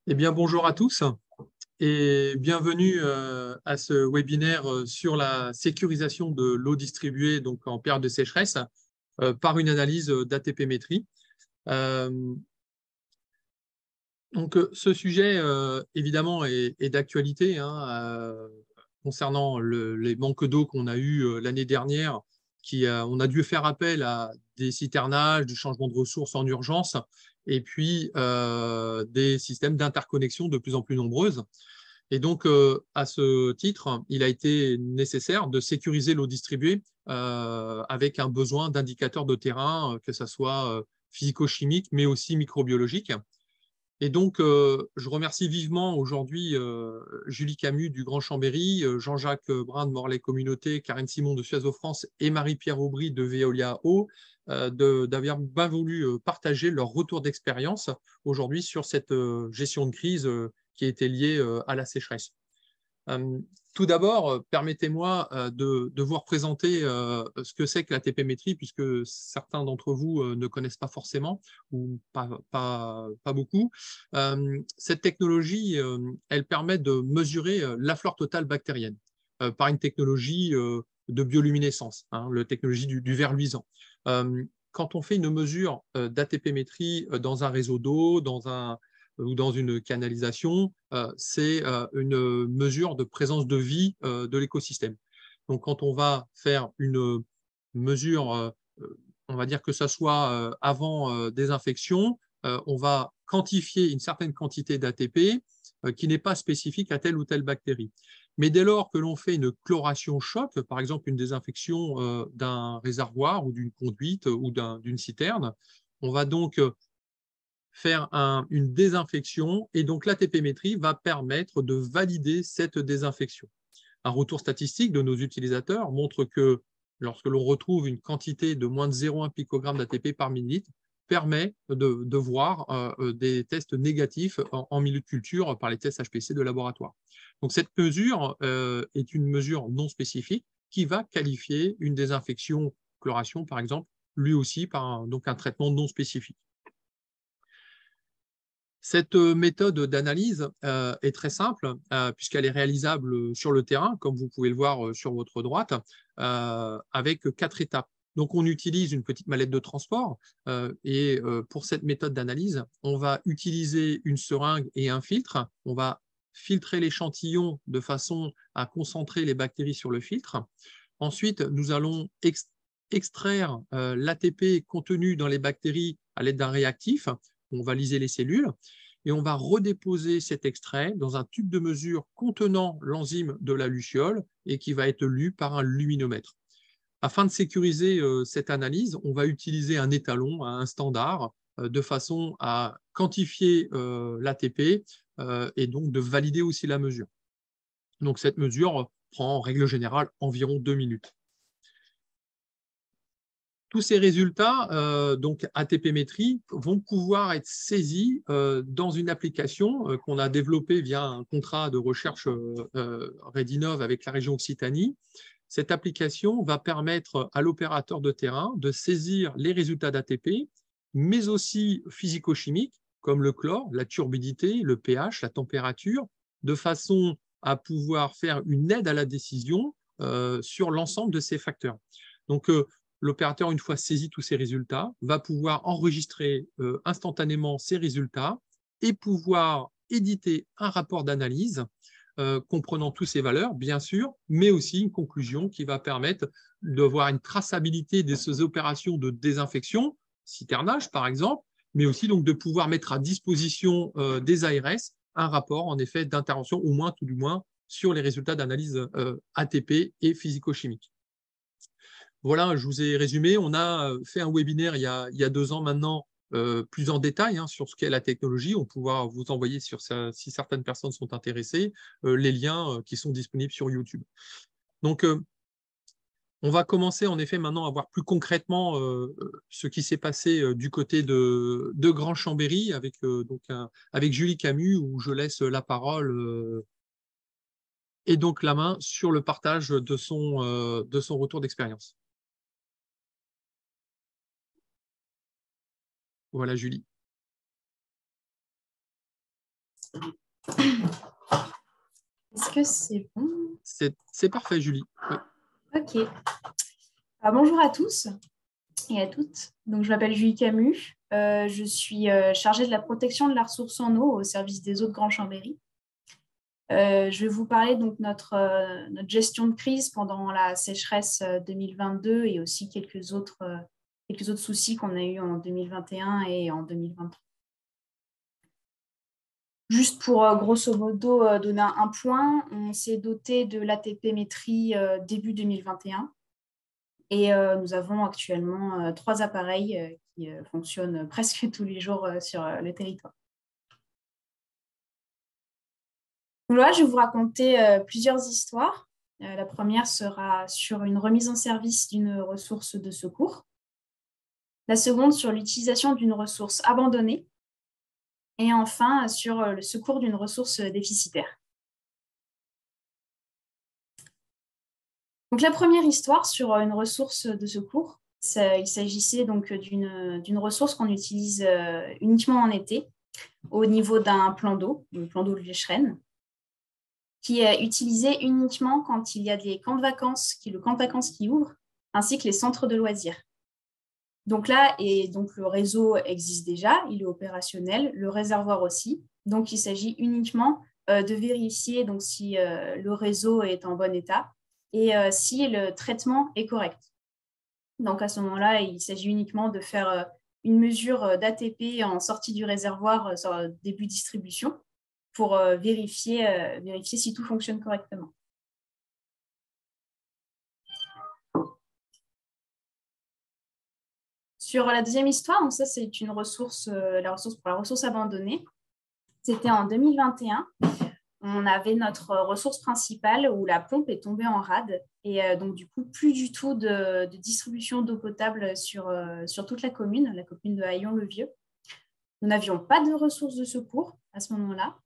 Eh bien, bonjour à tous et bienvenue à ce webinaire sur la sécurisation de l'eau distribuée donc en période de sécheresse par une analyse d'ATP-métrie. Euh, ce sujet, évidemment, est d'actualité hein, concernant les manques d'eau qu'on a eu l'année dernière. On a dû faire appel à des citernages, du changement de ressources en urgence, et puis des systèmes d'interconnexion de plus en plus nombreuses. Et donc, à ce titre, il a été nécessaire de sécuriser l'eau distribuée avec un besoin d'indicateurs de terrain, que ce soit physico-chimiques, mais aussi microbiologiques. Et donc, je remercie vivement aujourd'hui Julie Camus du Grand Chambéry, Jean-Jacques Brun de Morlaix Communauté, Karine Simon de Suez France et Marie-Pierre Aubry de Veolia Eau d'avoir bien voulu partager leur retour d'expérience aujourd'hui sur cette gestion de crise qui était liée à la sécheresse. Tout d'abord, permettez-moi de vous représenter ce que c'est que la TP-métrie, puisque certains d'entre vous ne connaissent pas forcément ou pas beaucoup. Cette technologie, elle permet de mesurer la flore totale bactérienne par une technologie de bioluminescence, hein, la technologie du verre luisant. Quand on fait une mesure d'ATP-métrie dans un réseau d'eau, ou dans une canalisation, c'est une mesure de présence de vie de l'écosystème. Donc, quand on va faire une mesure, on va dire que ce soit avant désinfection, on va quantifier une certaine quantité d'ATP qui n'est pas spécifique à telle ou telle bactérie. Mais dès lors que l'on fait une chloration choc, par exemple une désinfection d'un réservoir ou d'une conduite ou d'une citerne, on va donc faire une désinfection et donc l'ATP-métrie va permettre de valider cette désinfection. Un retour statistique de nos utilisateurs montre que lorsque l'on retrouve une quantité de moins de 0,1 picogramme d'ATP par millilitre, permet de voir des tests négatifs en milieu de culture par les tests HPC de laboratoire. Donc cette mesure est une mesure non spécifique qui va qualifier une désinfection chloration, par exemple, lui aussi par donc un traitement non spécifique. Cette méthode d'analyse est très simple puisqu'elle est réalisable sur le terrain, comme vous pouvez le voir sur votre droite, avec 4 étapes. Donc, on utilise une petite mallette de transport et pour cette méthode d'analyse, on va utiliser une seringue et un filtre. On va filtrer l'échantillon de façon à concentrer les bactéries sur le filtre. Ensuite, nous allons extraire l'ATP contenu dans les bactéries à l'aide d'un réactif. On va liser les cellules et on va redéposer cet extrait dans un tube de mesure contenant l'enzyme de la luciole et qui va être lu par un luminomètre. Afin de sécuriser cette analyse, on va utiliser un étalon, un standard, de façon à quantifier l'ATP et donc de valider aussi la mesure. Donc cette mesure prend en règle générale environ 2 minutes. Tous ces résultats, donc ATP-métrie, vont pouvoir être saisis dans une application qu'on a développée via un contrat de recherche Redinov avec la région Occitanie. Cette application va permettre à l'opérateur de terrain de saisir les résultats d'ATP, mais aussi physico-chimiques, comme le chlore, la turbidité, le pH, la température, de façon à pouvoir faire une aide à la décision sur l'ensemble de ces facteurs. Donc, l'opérateur, une fois saisi tous ces résultats, va pouvoir enregistrer instantanément ces résultats et pouvoir éditer un rapport d'analyse comprenant toutes ces valeurs, bien sûr, mais aussi une conclusion qui va permettre de voir une traçabilité de ces opérations de désinfection, citernage par exemple, mais aussi donc de pouvoir mettre à disposition des ARS un rapport en effet d'intervention, au moins tout du moins, sur les résultats d'analyse ATP et physico-chimique. Voilà, je vous ai résumé. On a fait un webinaire il y a 2 ans maintenant, plus en détail hein, sur ce qu'est la technologie. On pourra vous envoyer, si certaines personnes sont intéressées, les liens qui sont disponibles sur YouTube. Donc, on va commencer en effet maintenant à voir plus concrètement ce qui s'est passé du côté de Grand Chambéry avec Julie Camus, où je laisse la parole et donc la main sur le partage de son retour d'expérience. Voilà, Julie. Est-ce que c'est bon? C'est parfait, Julie. Oui. Ok. Alors, bonjour à tous et à toutes. Donc, je m'appelle Julie Camus. Je suis chargée de la protection de la ressource en eau au service des eaux de Grand Chambéry. Je vais vous parler donc notre gestion de crise pendant la sécheresse 2022 et aussi quelques autres soucis qu'on a eus en 2021 et en 2023. Juste pour grosso modo donner un point, on s'est doté de l'ATP métrie début 2021 et nous avons actuellement 3 appareils qui fonctionnent presque tous les jours sur le territoire. Donc là, je vais vous raconter plusieurs histoires. La première sera sur une remise en service d'une ressource de secours. La seconde sur l'utilisation d'une ressource abandonnée. Et enfin, sur le secours d'une ressource déficitaire. Donc, la première histoire sur une ressource de secours, il s'agissait donc d'une ressource qu'on utilise uniquement en été au niveau d'un plan d'eau, le plan d'eau de Vicherenne, qui est utilisé uniquement quand il y a des camps de vacances, le camp de vacances qui ouvre, ainsi que les centres de loisirs. Donc là, le réseau existe déjà, il est opérationnel, le réservoir aussi. Donc, il s'agit uniquement de vérifier donc, si le réseau est en bon état et si le traitement est correct. Donc, à ce moment-là, il s'agit uniquement de faire une mesure d'ATP en sortie du réservoir sur début distribution pour vérifier si tout fonctionne correctement. Sur la deuxième histoire, donc ça c'est une ressource, la ressource abandonnée. C'était en 2021. On avait notre ressource principale où la pompe est tombée en rade et donc du coup plus du tout de distribution d'eau potable sur toute la commune de Haillon-le-Vieux. Nous n'avions pas de ressources de secours à ce moment-là,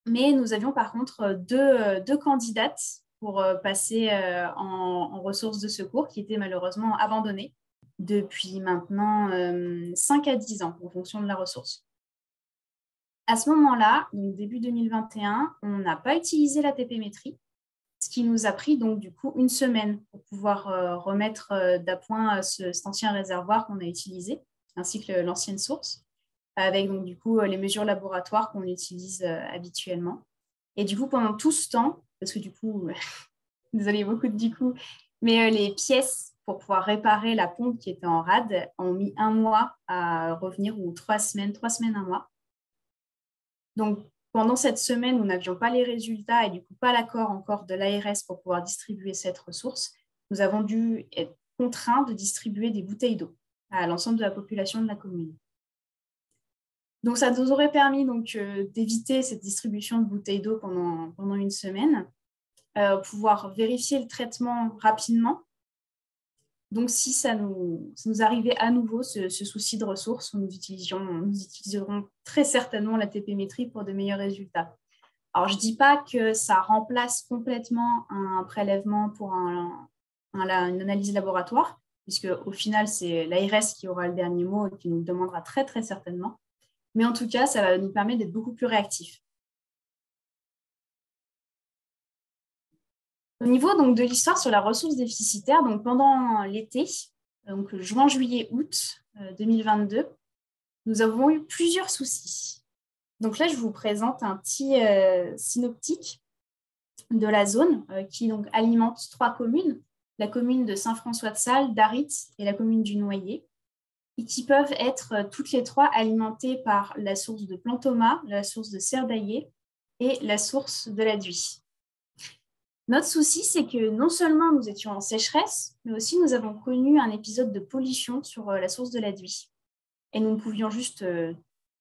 mais nous avions par contre deux candidates pour passer en ressources de secours qui étaient malheureusement abandonnées depuis maintenant 5 à 10 ans en fonction de la ressource. À ce moment-là, donc début 2021, on n'a pas utilisé la TP métrie, ce qui nous a pris donc du coup une semaine pour pouvoir remettre d'appoint cet ancien réservoir qu'on a utilisé, ainsi que l'ancienne source, avec donc du coup les mesures laboratoires qu'on utilise habituellement. Et du coup, pendant tout ce temps, parce que du coup, désolée, beaucoup de du coup, mais les pièces pour pouvoir réparer la pompe qui était en rade ont mis 1 mois à revenir, ou 3 semaines, 1 mois. Donc, pendant cette semaine, nous n'avions pas les résultats et du coup pas l'accord encore de l'ARS pour pouvoir distribuer cette ressource. Nous avons dû être contraints de distribuer des bouteilles d'eau à l'ensemble de la population de la commune. Donc, ça nous aurait permis d'éviter cette distribution de bouteilles d'eau pendant une semaine, pouvoir vérifier le traitement rapidement. Donc, si ça nous arrivait à nouveau, ce souci de ressources, nous utiliserons très certainement la TP métrie pour de meilleurs résultats. Alors, je ne dis pas que ça remplace complètement un prélèvement pour une analyse laboratoire, puisque au final, c'est l'ARS qui aura le dernier mot et qui nous le demandera très, très certainement. Mais en tout cas, ça va nous permettre d'être beaucoup plus réactifs. Au niveau donc, de l'histoire sur la ressource déficitaire, donc, pendant l'été, donc juin, juillet, août 2022, nous avons eu plusieurs soucis. Donc là, je vous présente un petit synoptique de la zone qui donc, alimente 3 communes, la commune de Saint-François-de-Sales, d'Aritz et la commune du Noyer, et qui peuvent être toutes les 3 alimentées par la source de Plan Thomas, la source de Serdaillé et la source de la Duy. Notre souci, c'est que non seulement nous étions en sécheresse, mais aussi nous avons connu un épisode de pollution sur la source de la Duy. Et nous ne pouvions juste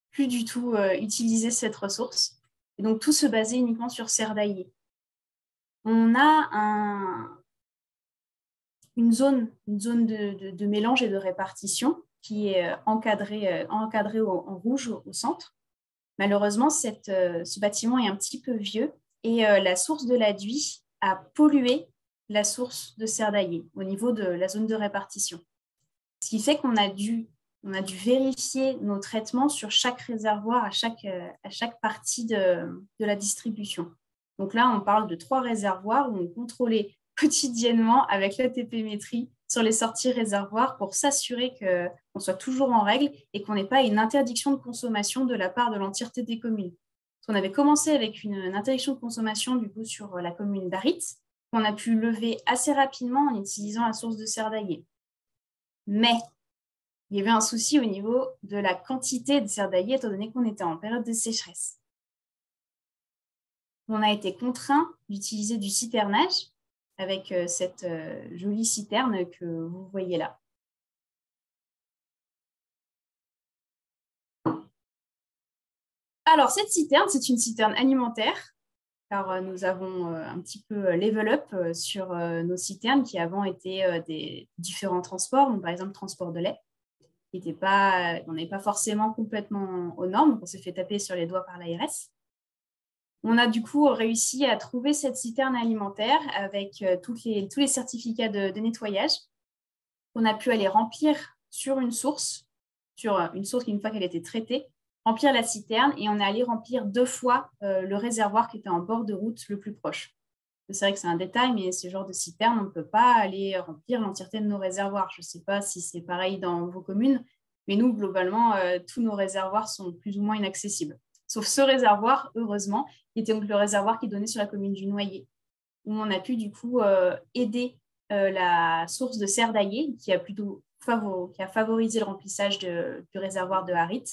plus du tout utiliser cette ressource. Et donc, tout se basait uniquement sur Serdaillé. On a une zone de mélange et de répartition qui est encadrée en rouge au centre. Malheureusement, ce bâtiment est un petit peu vieux et la source de la Duy a pollué la source de Serdaillé au niveau de la zone de répartition. Ce qui fait qu'on a dû on a dû vérifier nos traitements sur chaque réservoir, à chaque partie de la distribution. Donc là, on parle de 3 réservoirs où on contrôlait quotidiennement avec l'ATP-métrie sur les sorties réservoirs pour s'assurer qu'on soit toujours en règle et qu'on n'ait pas une interdiction de consommation de la part de l'entièreté des communes. On avait commencé avec une interdiction de consommation du coup, sur la commune d'Arit, qu'on a pu lever assez rapidement en utilisant la source de Serdaillier. Mais il y avait un souci au niveau de la quantité de Serdaillier, étant donné qu'on était en période de sécheresse. On a été contraint d'utiliser du citernage avec cette jolie citerne que vous voyez là. Alors, cette citerne, c'est une citerne alimentaire, car nous avons un petit peu level up sur nos citernes qui avant étaient des différents transports, donc par exemple transport de lait, on n'est pas forcément complètement aux normes, donc on s'est fait taper sur les doigts par l'ARS. On a du coup réussi à trouver cette citerne alimentaire avec tous les certificats de nettoyage. On a pu aller remplir sur une source qui, une fois qu'elle était traitée, remplir la citerne et on est allé remplir 2 fois le réservoir qui était en bord de route le plus proche. C'est vrai que c'est un détail, mais ce genre de citerne, on ne peut pas aller remplir l'entièreté de nos réservoirs. Je ne sais pas si c'est pareil dans vos communes, mais nous, globalement, tous nos réservoirs sont plus ou moins inaccessibles. Sauf ce réservoir, heureusement, qui était donc le réservoir qui donnait sur la commune du Noyer, où on a pu du coup aider la source de Serdaillier, qui a favorisé le remplissage du réservoir de Harit.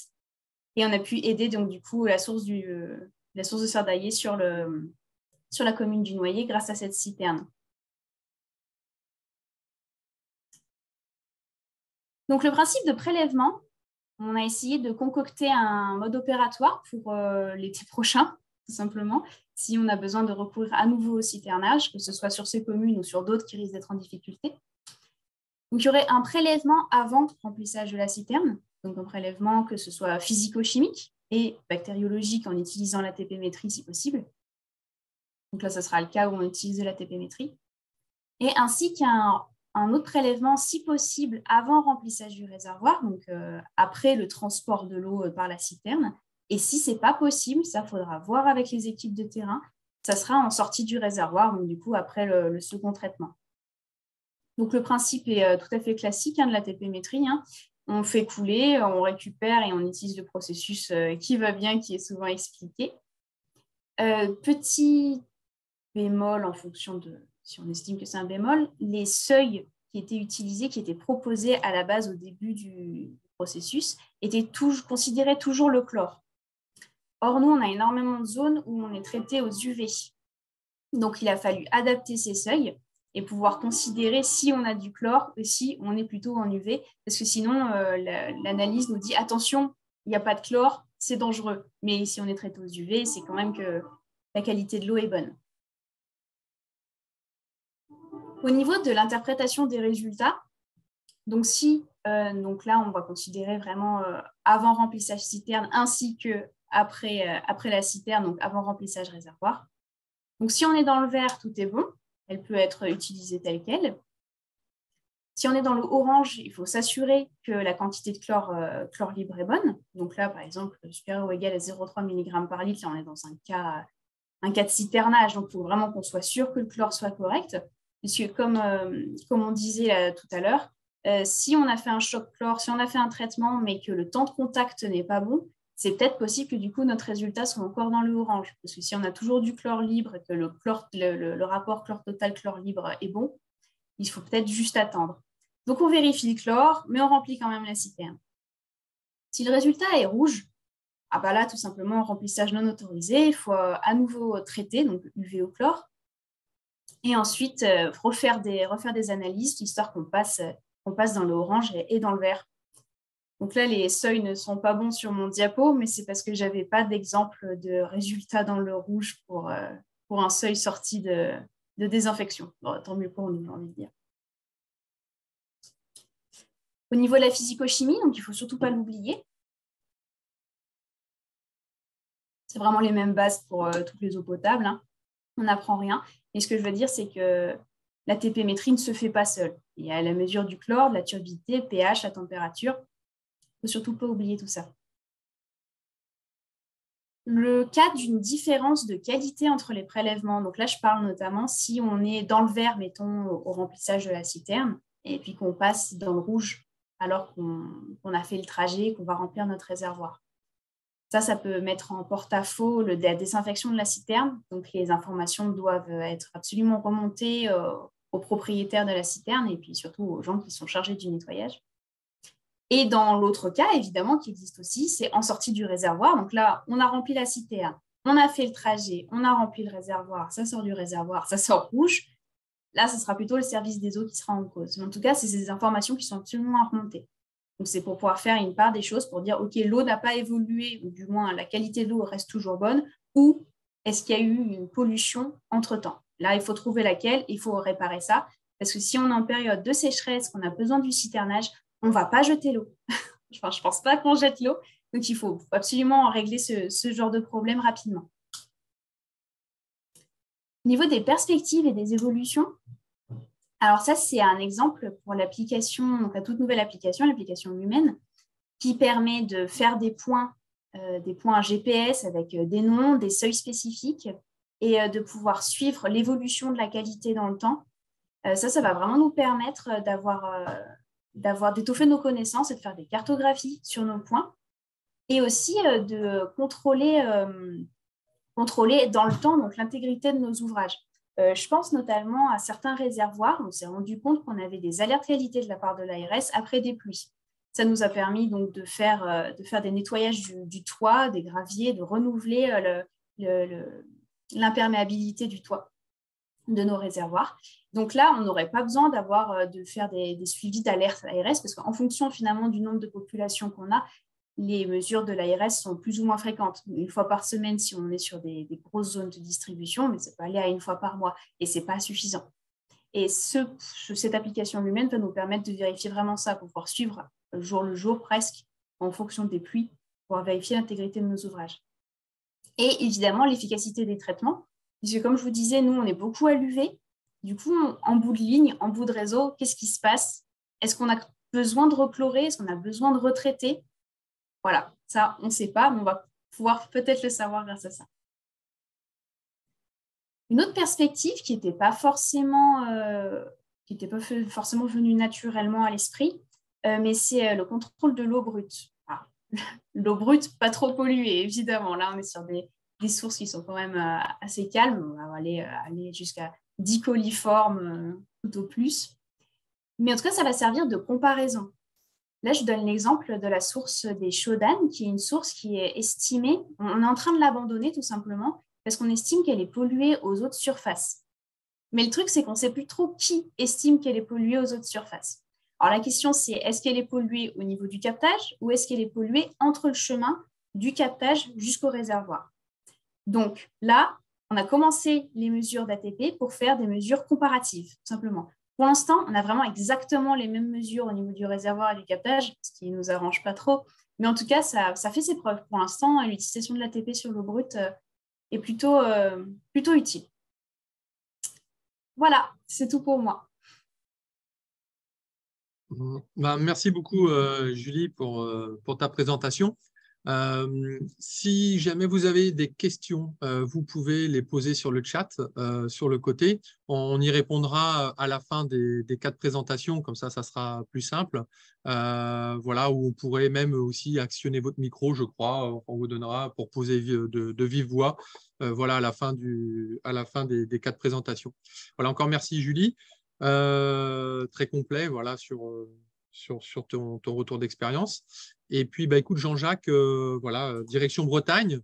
Et on a pu aider donc du coup la source de Serdaillier sur la commune du Noyer grâce à cette citerne. Donc le principe de prélèvement, on a essayé de concocter un mode opératoire pour l'été prochain, tout simplement, si on a besoin de recourir à nouveau au citernage, que ce soit sur ces communes ou sur d'autres qui risquent d'être en difficulté. Donc il y aurait un prélèvement avant remplissage de la citerne, donc un prélèvement que ce soit physico-chimique et bactériologique en utilisant l'ATP-métrie si possible. Donc là, ce sera le cas où on utilise de l'ATP-métrie. Et ainsi qu'un autre prélèvement, si possible, avant remplissage du réservoir, donc après le transport de l'eau par la citerne. Et si ce n'est pas possible, ça faudra voir avec les équipes de terrain, ça sera en sortie du réservoir, donc du coup après le second traitement. Donc le principe est tout à fait classique de l'ATP-métrie. On fait couler, on récupère et on utilise le processus qui va bien, qui est souvent expliqué. Petit bémol en fonction de, si on estime que c'est un bémol, les seuils qui étaient utilisés, qui étaient proposés à la base au début du processus, considéraient toujours le chlore. Or, nous, on a énormément de zones où on est traité aux UV. Donc, il a fallu adapter ces seuils et pouvoir considérer si on a du chlore ou si on est plutôt en UV, parce que sinon, l'analyse nous dit « attention, il n'y a pas de chlore, c'est dangereux ». Mais si on est traité aux UV, c'est quand même que la qualité de l'eau est bonne. Au niveau de l'interprétation des résultats, donc donc là, on va considérer vraiment avant remplissage citerne ainsi que après la citerne, donc avant remplissage réservoir. Donc, si on est dans le vert, tout est bon. Elle peut être utilisée telle qu'elle. Si on est dans le orange, il faut s'assurer que la quantité de chlore libre est bonne. Donc là, par exemple, supérieur ou égal à 0,3 mg par litre, là, on est dans un cas de citernage. Donc, il faut vraiment qu'on soit sûr que le chlore soit correct. Puisque comme on disait là, tout à l'heure, si on a fait un choc chlore, si on a fait un traitement, mais que le temps de contact n'est pas bon, c'est peut-être possible que du coup, notre résultat soit encore dans le orange. Parce que si on a toujours du chlore libre et que le rapport chlore total, chlore libre est bon, il faut peut-être juste attendre. Donc, on vérifie le chlore, mais on remplit quand même la citerne. Si le résultat est rouge, ah bah là, tout simplement, remplissage non autorisé, il faut à nouveau traiter, donc UV au chlore. Et ensuite, refaire des analyses, histoire qu'on passe dans le orange et dans le vert. Donc là, les seuils ne sont pas bons sur mon diapo, mais c'est parce que je n'avais pas d'exemple de résultat dans le rouge pour un seuil sorti de désinfection. Bon, tant mieux pour nous, j'ai envie de dire. Au niveau de la physico-chimie, donc il ne faut surtout pas l'oublier. C'est vraiment les mêmes bases pour toutes les eaux potables. On n'apprend rien. Et ce que je veux dire, c'est que l'ATP-métrie ne se fait pas seule. Il y a la mesure du chlore, de la turbidité, pH, la température. faut surtout pas oublier tout ça. Le cas d'une différence de qualité entre les prélèvements, donc là je parle notamment si on est dans le vert, mettons, au remplissage de la citerne, et puis qu'on passe dans le rouge alors qu'on a fait le trajet, qu'on va remplir notre réservoir. Ça peut mettre en porte-à-faux la désinfection de la citerne, donc les informations doivent être absolument remontées aux propriétaires de la citerne et puis surtout aux gens qui sont chargés du nettoyage. Et dans l'autre cas, évidemment, qui existe aussi, c'est en sortie du réservoir. Donc là, on a rempli la citerne, on a fait le trajet, on a rempli le réservoir, ça sort du réservoir, ça sort rouge. Là, ce sera plutôt le service des eaux qui sera en cause. Mais en tout cas, c'est ces informations qui sont absolument à remonter. Donc, c'est pour pouvoir faire une part des choses pour dire, OK, l'eau n'a pas évolué, ou du moins la qualité de l'eau reste toujours bonne, ou est-ce qu'il y a eu une pollution entre-temps? Là, il faut trouver laquelle, il faut réparer ça. Parce que si on est en période de sécheresse, qu'on a besoin du citernage, on ne va pas jeter l'eau. Enfin, je ne pense pas qu'on jette l'eau. Donc, il faut absolument régler ce genre de problème rapidement. Au niveau des perspectives et des évolutions, alors ça, c'est un exemple pour l'application, donc la toute nouvelle application, l'application Lumen, qui permet de faire des points GPS avec des noms, des seuils spécifiques et de pouvoir suivre l'évolution de la qualité dans le temps. Ça va vraiment nous permettre d'étoffer nos connaissances et de faire des cartographies sur nos points et aussi de contrôler dans le temps donc l'intégrité de nos ouvrages. Je pense notamment à certains réservoirs. On s'est rendu compte qu'on avait des alertes qualité de la part de l'ARS après des pluies. Ça nous a permis donc de faire des nettoyages du toit, des graviers, de renouveler l'imperméabilité du toit de nos réservoirs. Donc là, on n'aurait pas besoin de faire des suivis d'alerte à l'ARS parce qu'en fonction finalement du nombre de populations qu'on a, les mesures de l'ARS sont plus ou moins fréquentes. Une fois par semaine si on est sur des grosses zones de distribution, mais ça peut aller à une fois par mois et ce n'est pas suffisant. Et cette application Lumen va nous permettre de vérifier vraiment ça, pour pouvoir suivre jour le jour presque en fonction des pluies, pour vérifier l'intégrité de nos ouvrages. Et évidemment, l'efficacité des traitements, puisque comme je vous disais, nous, on est beaucoup à l'UV. Du coup, en bout de ligne, en bout de réseau, qu'est-ce qui se passe? Est-ce qu'on a besoin de replorer? Est-ce qu'on a besoin de retraiter? Voilà, ça, on ne sait pas, mais on va pouvoir peut-être le savoir grâce à ça. Une autre perspective qui n'était pas forcément venue naturellement à l'esprit, mais c'est le contrôle de l'eau brute. Ah, l'eau brute, pas trop polluée, évidemment. Là, on est sur des sources qui sont quand même assez calmes. On va aller jusqu'à 10 coliformes tout au plus. Mais en tout cas, ça va servir de comparaison. Là, je donne l'exemple de la source des Shodan, qui est une source qui est estimée, on est en train de l'abandonner tout simplement, parce qu'on estime qu'elle est polluée aux eaux de surface. Mais le truc, c'est qu'on ne sait plus trop qui estime qu'elle est polluée aux eaux de surface. Alors la question, c'est est-ce qu'elle est polluée au niveau du captage ou est-ce qu'elle est polluée entre le chemin du captage jusqu'au réservoir? Donc là, on a commencé les mesures d'ATP pour faire des mesures comparatives, tout simplement. Pour l'instant, on a vraiment exactement les mêmes mesures au niveau du réservoir et du captage, ce qui ne nous arrange pas trop. Mais en tout cas, ça fait ses preuves. Pour l'instant, l'utilisation de l'ATP sur l'eau brute est plutôt utile. Voilà, c'est tout pour moi. Merci beaucoup, Julie, pour ta présentation. Si jamais vous avez des questions, vous pouvez les poser sur le chat, sur le côté. On y répondra à la fin des 4 présentations, comme ça sera plus simple. Voilà, où on pourrait même aussi actionner votre micro, je crois. On vous donnera pour poser de vive voix, voilà, à la fin des 4 présentations. Voilà, encore merci, Julie. Très complet, voilà, sur ton retour d'expérience. Et puis, écoute, Jean-Jacques, voilà, direction Bretagne,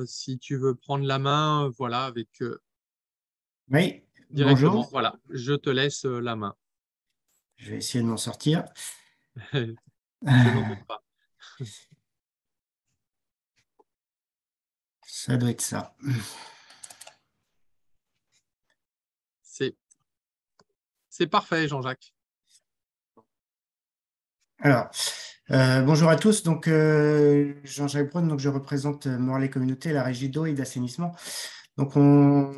si tu veux prendre la main, voilà, avec oui, directement. bonjour. Voilà, je te laisse la main. Je vais essayer de m'en sortir. Je n'en doute pas. Ça doit être ça. C'est parfait, Jean-Jacques. Alors, bonjour à tous. Donc, Jean-Jacques Braun, donc je représente Morlaix Communauté, la régie d'eau et d'assainissement. Donc, on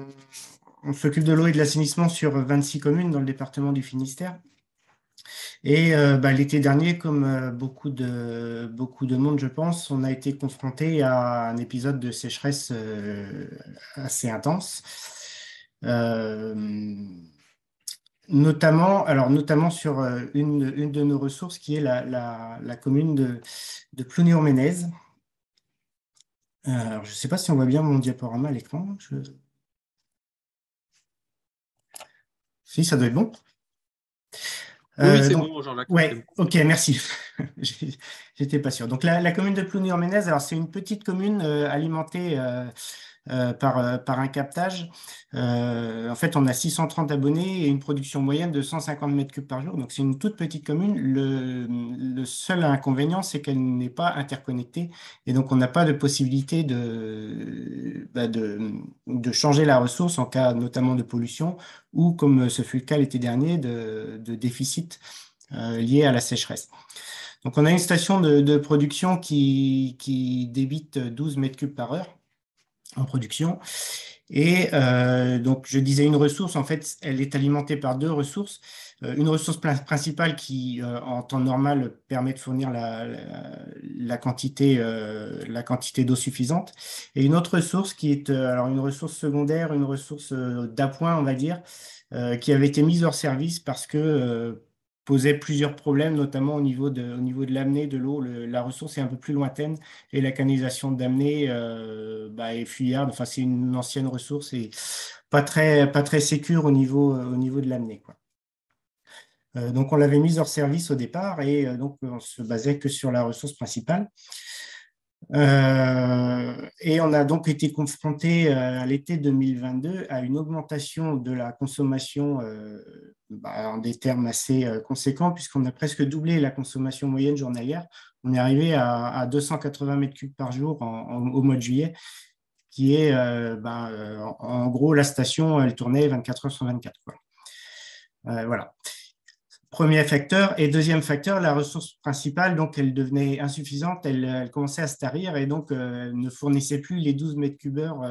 s'occupe de l'eau et de l'assainissement sur 26 communes dans le département du Finistère. Et l'été dernier, comme beaucoup de monde, je pense, on a été confronté à un épisode de sécheresse assez intense. Euh, notamment sur une de nos ressources qui est la commune de Plounéo-Ménez. Alors, je ne sais pas si on voit bien mon diaporama à l'écran. Si, ça doit être bon. Oui, c'est Donc, bon, Jean-Jacques, c'est ouais, bon. ok, merci. J'étais pas sûr. Donc, la commune de Plounéo-Ménez, alors c'est une petite commune alimentée par un captage. En fait, on a 630 abonnés et une production moyenne de 150 mètres cubes par jour. Donc, c'est une toute petite commune. Le seul inconvénient, c'est qu'elle n'est pas interconnectée. Et donc, on n'a pas de possibilité de changer la ressource en cas notamment de pollution ou, comme ce fut le cas l'été dernier, de déficit lié à la sécheresse. Donc, on a une station de production qui débite 12 mètres cubes par heure en production. Et donc, je disais une ressource, en fait, elle est alimentée par deux ressources. Une ressource principale qui, en temps normal, permet de fournir la quantité d'eau suffisante. Et une autre ressource qui est alors une ressource secondaire, une ressource d'appoint, on va dire, qui avait été mise hors service parce que posait plusieurs problèmes, notamment au niveau de l'amener de l'eau. La ressource est un peu plus lointaine et la canalisation d'amener est fuyarde. Enfin, c'est une ancienne ressource et pas très sécure au niveau de l'amener, quoi. Donc, on l'avait mise hors service au départ et donc on se basait que sur la ressource principale. Et on a donc été confronté à l'été 2022 à une augmentation de la consommation en des termes assez conséquents, puisqu'on a presque doublé la consommation moyenne journalière. On est arrivé à 280 mètres cubes par jour au mois de juillet, qui est en gros la station, elle tournait 24 heures sur 24, quoi. Voilà. Premier facteur. Et deuxième facteur, la ressource principale, donc elle devenait insuffisante, elle commençait à se tarir et donc ne fournissait plus les 12 mètres cubes heure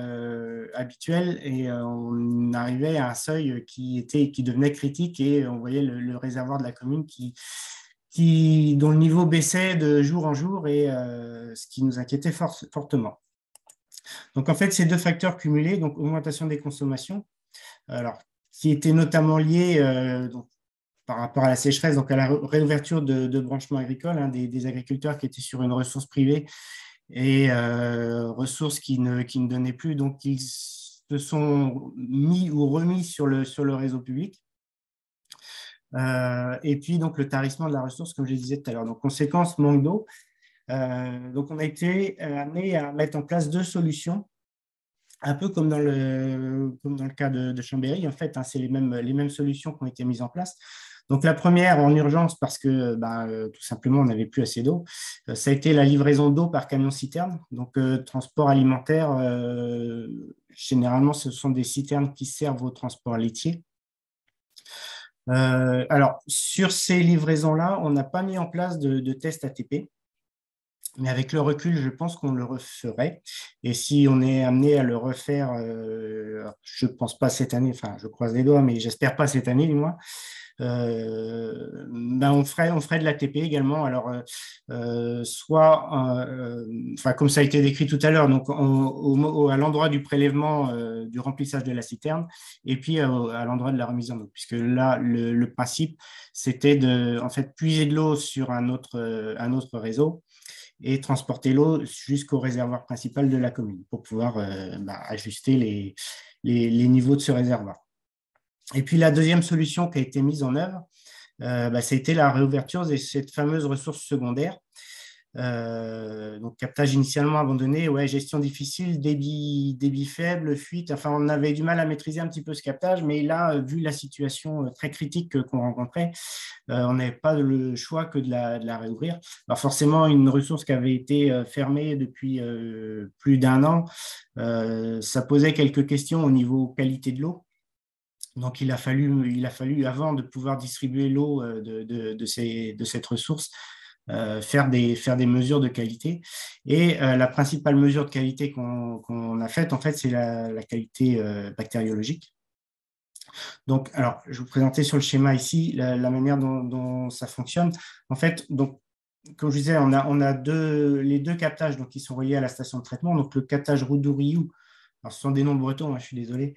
habituels et on arrivait à un seuil qui devenait critique et on voyait le réservoir de la commune dont le niveau baissait de jour en jour et ce qui nous inquiétait fortement. Donc en fait, ces deux facteurs cumulés, donc augmentation des consommations, alors qui étaient notamment liés par rapport à la sécheresse, donc à la réouverture de branchements agricoles, hein, des agriculteurs qui étaient sur une ressource privée et ressources qui ne donnaient plus, donc ils se sont mis ou remis sur le réseau public. Et puis donc le tarissement de la ressource, comme je disais tout à l'heure. Donc conséquence, manque d'eau. Donc on a été amené à mettre en place deux solutions, un peu comme dans le cas de Chambéry, en fait, hein, c'est les mêmes solutions qui ont été mises en place. Donc, la première en urgence, parce que tout simplement, on n'avait plus assez d'eau, ça a été la livraison d'eau par camion-citerne. Donc, transport alimentaire, généralement, ce sont des citernes qui servent au transport laitier. Alors, sur ces livraisons-là, on n'a pas mis en place de tests ATP. Mais avec le recul, je pense qu'on le referait. Et si on est amené à le refaire, je ne pense pas cette année, enfin, je croise les doigts, mais j'espère pas cette année, du moins, on ferait de l'ATP également. Alors, comme ça a été décrit tout à l'heure, donc à l'endroit du prélèvement, du remplissage de la citerne, et puis à l'endroit de la remise en eau, puisque là, le principe, c'était de, en fait, puiser de l'eau sur un autre réseau et transporter l'eau jusqu'au réservoir principal de la commune pour pouvoir ajuster les niveaux de ce réservoir. Et puis la deuxième solution qui a été mise en œuvre, ça a été la réouverture de cette fameuse ressource secondaire. Donc captage initialement abandonné, gestion difficile, débit faible, fuite. Enfin, on avait du mal à maîtriser un petit peu ce captage, mais là, vu la situation très critique qu'on rencontrait, on n'avait pas le choix que de la réouvrir. Alors forcément, une ressource qui avait été fermée depuis plus d'un an, ça posait quelques questions au niveau qualité de l'eau. Donc, il a fallu, avant de pouvoir distribuer l'eau de cette ressource, faire des mesures de qualité. Et la principale mesure de qualité qu'on a faite, en fait, c'est la qualité bactériologique. Donc, alors, je vais vous présenter sur le schéma ici la manière dont ça fonctionne. En fait, donc, comme je disais, on a les deux captages donc, qui sont reliés à la station de traitement. Donc, le captage Roudouriou, alors ce sont des noms bretons, hein, je suis désolé,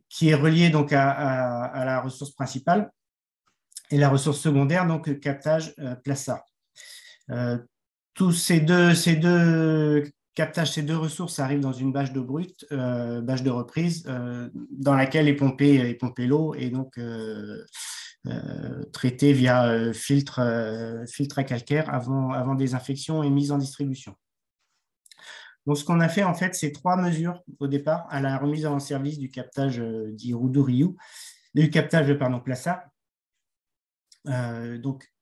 qui est relié donc à la ressource principale, et la ressource secondaire, donc captage Plaça. Tous ces deux captages, ces deux ressources arrivent dans une bâche d'eau brute, bâche de reprise, dans laquelle est pompée l'eau et donc traitée via filtre à calcaire avant désinfection et mise en distribution. Donc, ce qu'on a fait, en fait, c'est 3 mesures au départ à la remise en service du captage dit Roudouriou, du captage, pardon, Plaça. Donc,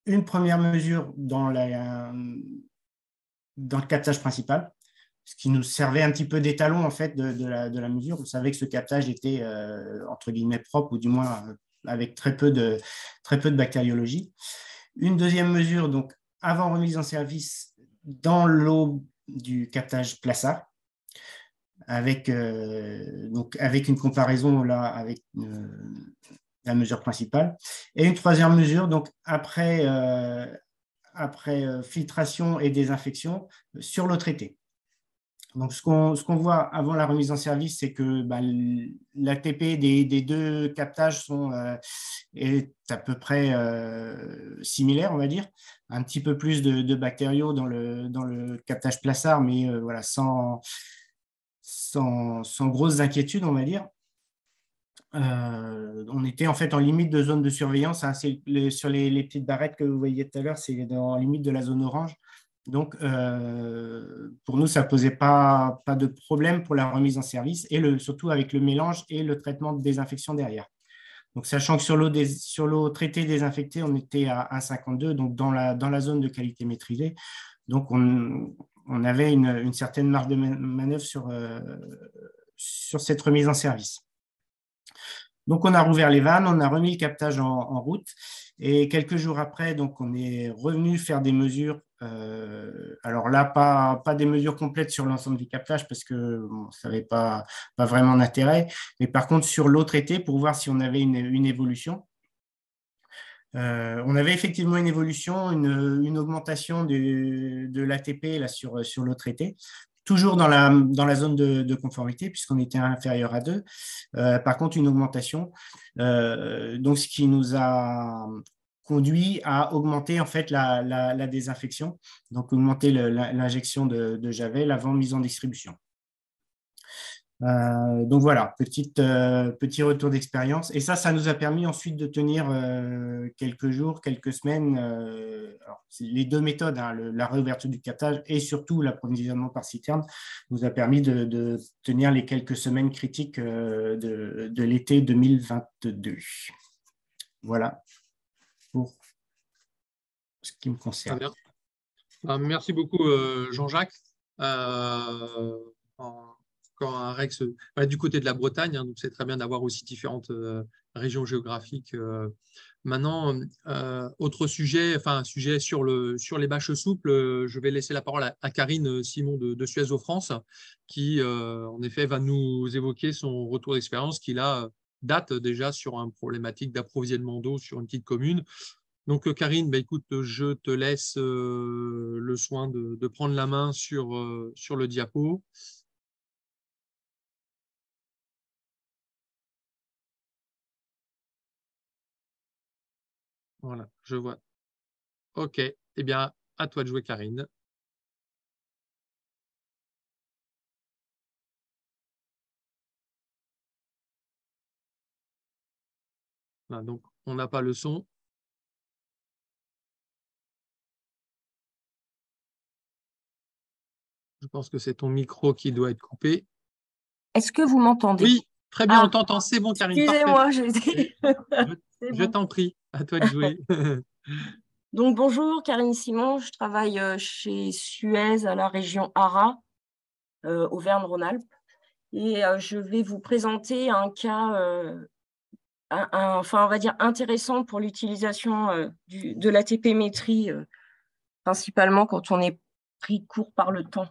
une première mesure dans le captage principal, ce qui nous servait un petit peu d'étalon en fait de la mesure. On savait que ce captage était entre guillemets propre, ou du moins avec très peu de bactériologie. Une deuxième mesure, donc avant remise en service dans l'eau du captage Plaça, avec une comparaison là avec la mesure principale. Et une troisième mesure, donc après filtration et désinfection sur l'eau traitée. Donc, ce qu'on voit avant la remise en service, c'est que l'ATP des deux captages est à peu près similaire, on va dire. Un petit peu plus de bactériaux dans le captage Plaçard, mais voilà, sans grosses inquiétudes, on va dire. On était en fait en limite de zone de surveillance, hein, sur les petites barrettes que vous voyez tout à l'heure, c'est en limite de la zone orange. Donc, pour nous, ça ne posait pas de problème pour la remise en service, et surtout avec le mélange et le traitement de désinfection derrière. Donc, sachant que sur l'eau traitée désinfectée, on était à 1,52, donc dans la zone de qualité maîtrisée. Donc, on avait une certaine marge de manœuvre sur cette remise en service. Donc, on a rouvert les vannes, on a remis le captage en route, et quelques jours après, donc, on est revenu faire des mesures. Alors là, pas des mesures complètes sur l'ensemble du captage parce que ça n'avait pas vraiment d'intérêt, mais par contre sur l'eau traitée pour voir si on avait une évolution. On avait effectivement une évolution, une augmentation de l'ATP là, sur l'eau traitée, toujours dans la zone de conformité, puisqu'on était inférieur à 2. Par contre, une augmentation. Donc, ce qui nous a conduit à augmenter en fait la désinfection, donc augmenter l'injection de Javel avant mise en distribution. Donc voilà, petit retour d'expérience. Et ça nous a permis ensuite de tenir quelques jours, quelques semaines. Alors, les deux méthodes, hein, la réouverture du captage et surtout l'approvisionnement par citerne, nous a permis de tenir les quelques semaines critiques de l'été 2022. Voilà pour ce qui me concerne. Très bien. Merci beaucoup, Jean-Jacques. Quand un REX du côté de la Bretagne, hein, donc c'est très bien d'avoir aussi différentes régions géographiques. Maintenant, autre sujet, enfin un sujet sur les bâches souples, je vais laisser la parole à Karine Simon de Suez France, qui en effet va nous évoquer son retour d'expérience qui là date déjà sur une problématique d'approvisionnement d'eau sur une petite commune. Donc Karine, écoute, je te laisse le soin de prendre la main sur le diapo. Voilà, je vois. OK. Eh bien, à toi de jouer, Karine. Voilà, donc, on n'a pas le son. Je pense que c'est ton micro qui doit être coupé. Est-ce que vous m'entendez? Oui, très bien, on t'entend. C'est bon, Karine. Excusez-moi, je t'en prie. À toi de jouer. Donc, bonjour, Karine Simon. Je travaille chez Suez à la région ARA, Auvergne-Rhône-Alpes. Et je vais vous présenter un cas, on va dire intéressant pour l'utilisation de l'ATP métrie, principalement quand on est pris court par le temps.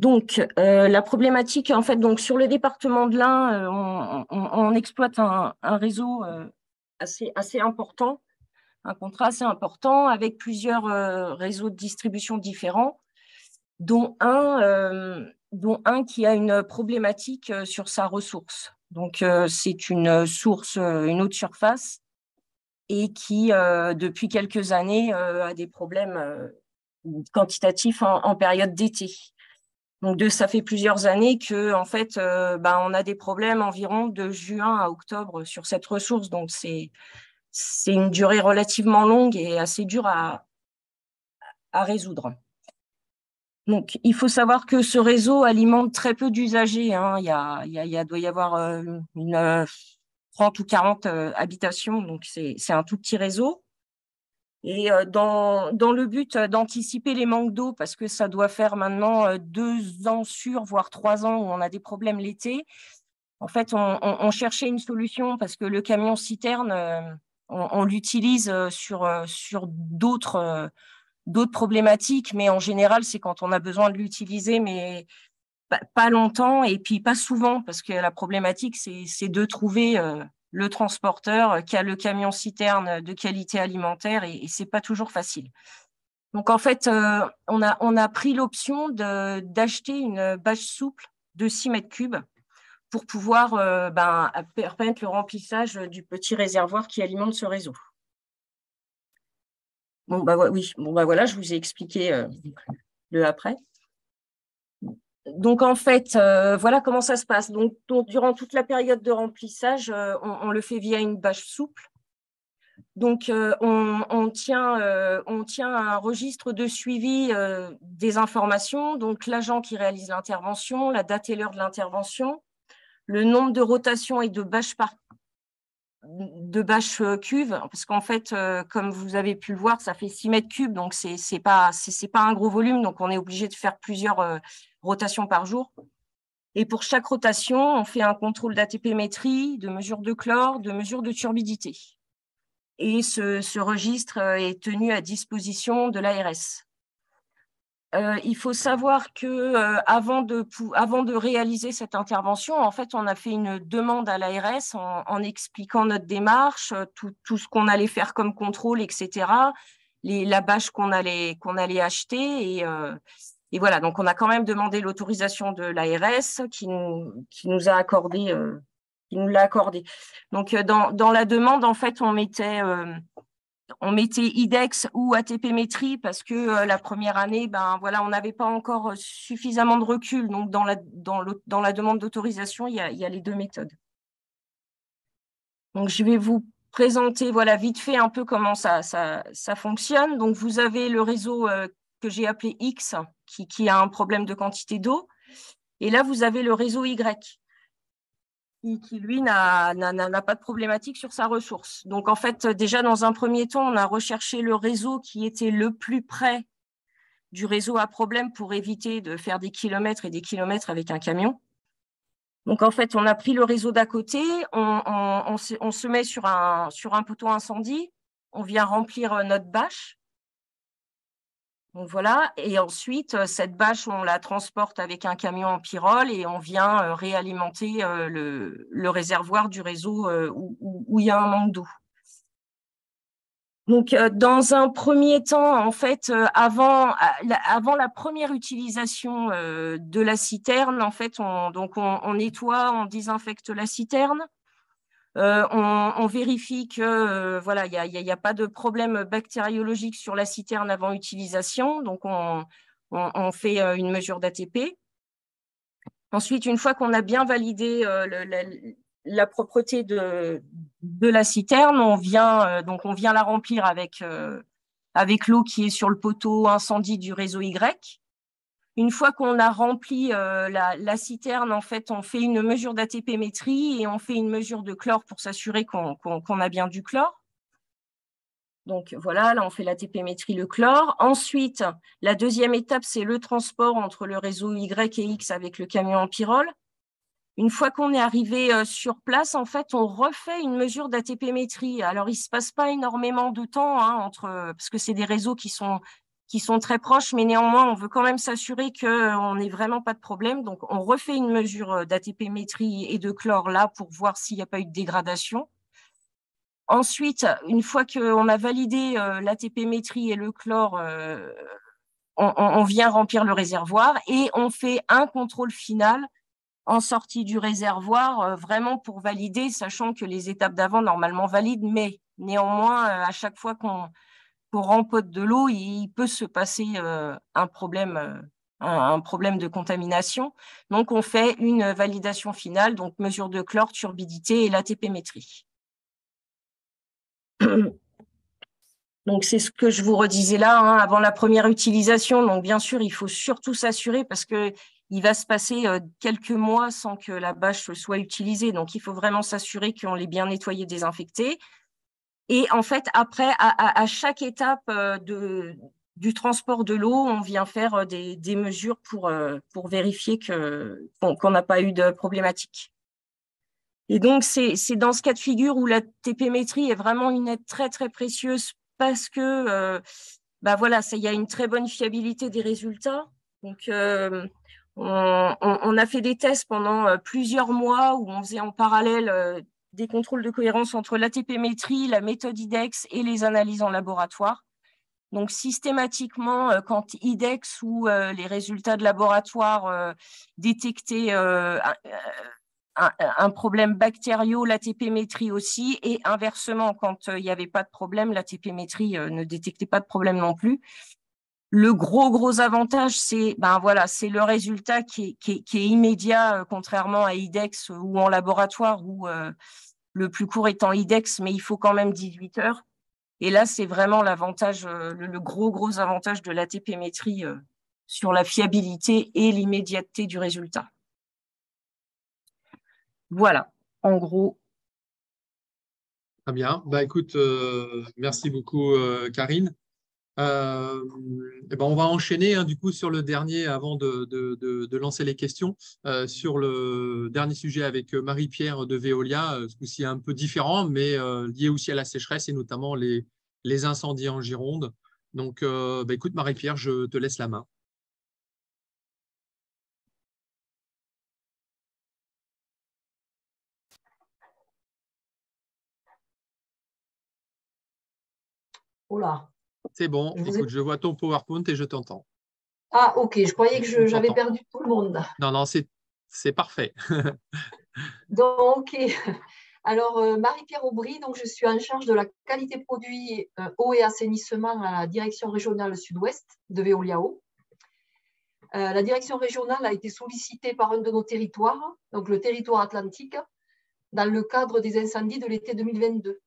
Donc, la problématique, en fait, donc, sur le département de l'Ain, on exploite un réseau assez important, un contrat assez important avec plusieurs réseaux de distribution différents, dont un qui a une problématique sur sa ressource. Donc, c'est une source, une eau de surface, et qui, depuis quelques années, a des problèmes quantitatifs en période d'été. Donc, ça fait plusieurs années que, en fait, on a des problèmes environ de juin à octobre sur cette ressource. Donc, c'est une durée relativement longue et assez dure à résoudre. Donc, il faut savoir que ce réseau alimente très peu d'usagers, hein. Il doit y avoir une 30 ou 40 habitations, donc c'est un tout petit réseau. Et dans le but d'anticiper les manques d'eau, parce que ça doit faire maintenant 2 ans sûrs, voire 3 ans où on a des problèmes l'été, en fait, on cherchait une solution parce que le camion citerne, on l'utilise sur d'autres problématiques, mais en général, c'est quand on a besoin de l'utiliser, mais pas longtemps et puis pas souvent, parce que la problématique, c'est de trouver le transporteur qui a le camion citerne de qualité alimentaire, et c'est pas toujours facile. Donc en fait, on a pris l'option d'acheter une bâche souple de 6 mètres cubes pour pouvoir permettre le remplissage du petit réservoir qui alimente ce réseau. Voilà, je vous ai expliqué le après. Donc, en fait, voilà comment ça se passe. Donc, durant toute la période de remplissage, on le fait via une bâche souple. Donc, on tient un registre de suivi des informations. Donc, l'agent qui réalise l'intervention, la date et l'heure de l'intervention, le nombre de rotations et de bâches cuves, parce qu'en fait, comme vous avez pu le voir, ça fait 6 mètres cubes, donc c'est pas un gros volume, donc on est obligé de faire plusieurs rotations par jour. Et pour chaque rotation, on fait un contrôle d'ATP-métrie, de mesure de chlore, de mesure de turbidité. Et ce registre est tenu à disposition de l'ARS. Il faut savoir que avant de réaliser cette intervention, en fait, on a fait une demande à l'ARS en expliquant notre démarche, tout ce qu'on allait faire comme contrôle, etc., la bâche qu'on allait acheter. Et voilà, donc on a quand même demandé l'autorisation de l'ARS qui nous l'a accordé. Donc, dans la demande, en fait, on mettait IDEX ou ATP-métrie parce que la première année, on n'avait pas encore suffisamment de recul. Donc, dans la demande d'autorisation, il y a les 2 méthodes. Donc, je vais vous présenter vite fait un peu comment ça fonctionne. Donc, vous avez le réseau que j'ai appelé X qui a un problème de quantité d'eau. Et là, vous avez le réseau Y qui lui, n'a pas de problématique sur sa ressource. Donc, en fait, déjà, dans un premier temps, on a recherché le réseau qui était le plus près du réseau à problème pour éviter de faire des kilomètres et des kilomètres avec un camion. Donc, en fait, on a pris le réseau d'à côté, on se met sur un poteau incendie, on vient remplir notre bâche. Donc voilà, et ensuite, cette bâche, on la transporte avec un camion en pyrrole et on vient réalimenter le réservoir du réseau où il y a un manque d'eau. Donc, dans un premier temps, en fait, avant la première utilisation de la citerne, en fait, on nettoie, on désinfecte la citerne. On vérifie que il n'y a pas de problème bactériologique sur la citerne avant utilisation. Donc, on fait une mesure d'ATP. Ensuite, une fois qu'on a bien validé la propreté de la citerne, on vient la remplir avec l'eau qui est sur le poteau incendie du réseau Y. Une fois qu'on a rempli la citerne, en fait, on fait une mesure d'ATP-métrie et on fait une mesure de chlore pour s'assurer qu'on a bien du chlore. Donc voilà, là, on fait l'ATP-métrie, le chlore. Ensuite, la deuxième étape, c'est le transport entre le réseau Y et X avec le camion en pyrrole. Une fois qu'on est arrivé sur place, en fait, on refait une mesure d'ATP-métrie. Alors, il ne se passe pas énormément de temps parce que c'est des réseaux qui sont qui sont très proches, mais néanmoins, on veut quand même s'assurer qu'on n'ait vraiment pas de problème. Donc, on refait une mesure d'ATP-métrie et de chlore là pour voir s'il n'y a pas eu de dégradation. Ensuite, une fois qu'on a validé l'ATP-métrie et le chlore, on vient remplir le réservoir et on fait un contrôle final en sortie du réservoir, vraiment pour valider, sachant que les étapes d'avant, normalement, valident, mais néanmoins, à chaque fois qu'on rempote de l'eau, il peut se passer un problème de contamination. Donc, on fait une validation finale, donc mesure de chlore, turbidité et l'ATP-métrie. Donc, c'est ce que je vous redisais là, hein, avant la première utilisation. Donc, bien sûr, il faut surtout s'assurer parce qu'il va se passer quelques mois sans que la bâche soit utilisée. Donc, il faut vraiment s'assurer qu'on l'ait bien nettoyée, désinfectée. Et en fait, après, à chaque étape du transport de l'eau, on vient faire des mesures pour vérifier qu'on n'a pas eu de problématique. Et donc, c'est dans ce cas de figure où la TP-métrie est vraiment une aide très, très précieuse parce que voilà, il y a une très bonne fiabilité des résultats. Donc, on a fait des tests pendant plusieurs mois où on faisait en parallèle des contrôles de cohérence entre l'ATP-métrie, la méthode IDEX et les analyses en laboratoire. Donc, systématiquement, quand IDEX ou les résultats de laboratoire détectaient un problème bactériaux, l'ATP-métrie aussi, et inversement, quand il n'y avait pas de problème, l'ATP-métrie ne détectait pas de problème non plus. Le gros avantage, c'est le résultat qui est immédiat, contrairement à IDEX ou en laboratoire, où le plus court étant IDEX, mais il faut quand même 18 heures. Et là, c'est vraiment l'avantage, le gros avantage de l'ATP-métrie sur la fiabilité et l'immédiateté du résultat. Voilà, en gros. Très bien. Bah, écoute, merci beaucoup, Karine. On va enchaîner du coup sur le dernier avant de lancer les questions sur le dernier sujet avec Marie-Pierre de Veolia, ce coup-ci un peu différent, mais lié aussi à la sécheresse et notamment les incendies en Gironde. Donc, écoute, Marie-Pierre, je te laisse la main. Oula. C'est bon, écoute, je vois ton PowerPoint et je t'entends. Ah, ok, je croyais que j'avais perdu tout le monde. Non, c'est parfait. Donc, ok. Alors, Marie-Pierre Aubry, donc je suis en charge de la qualité produit eau et assainissement à la direction régionale sud-ouest de Veolia Eau. La direction régionale a été sollicitée par un de nos territoires, donc le territoire atlantique, dans le cadre des incendies de l'été 2022.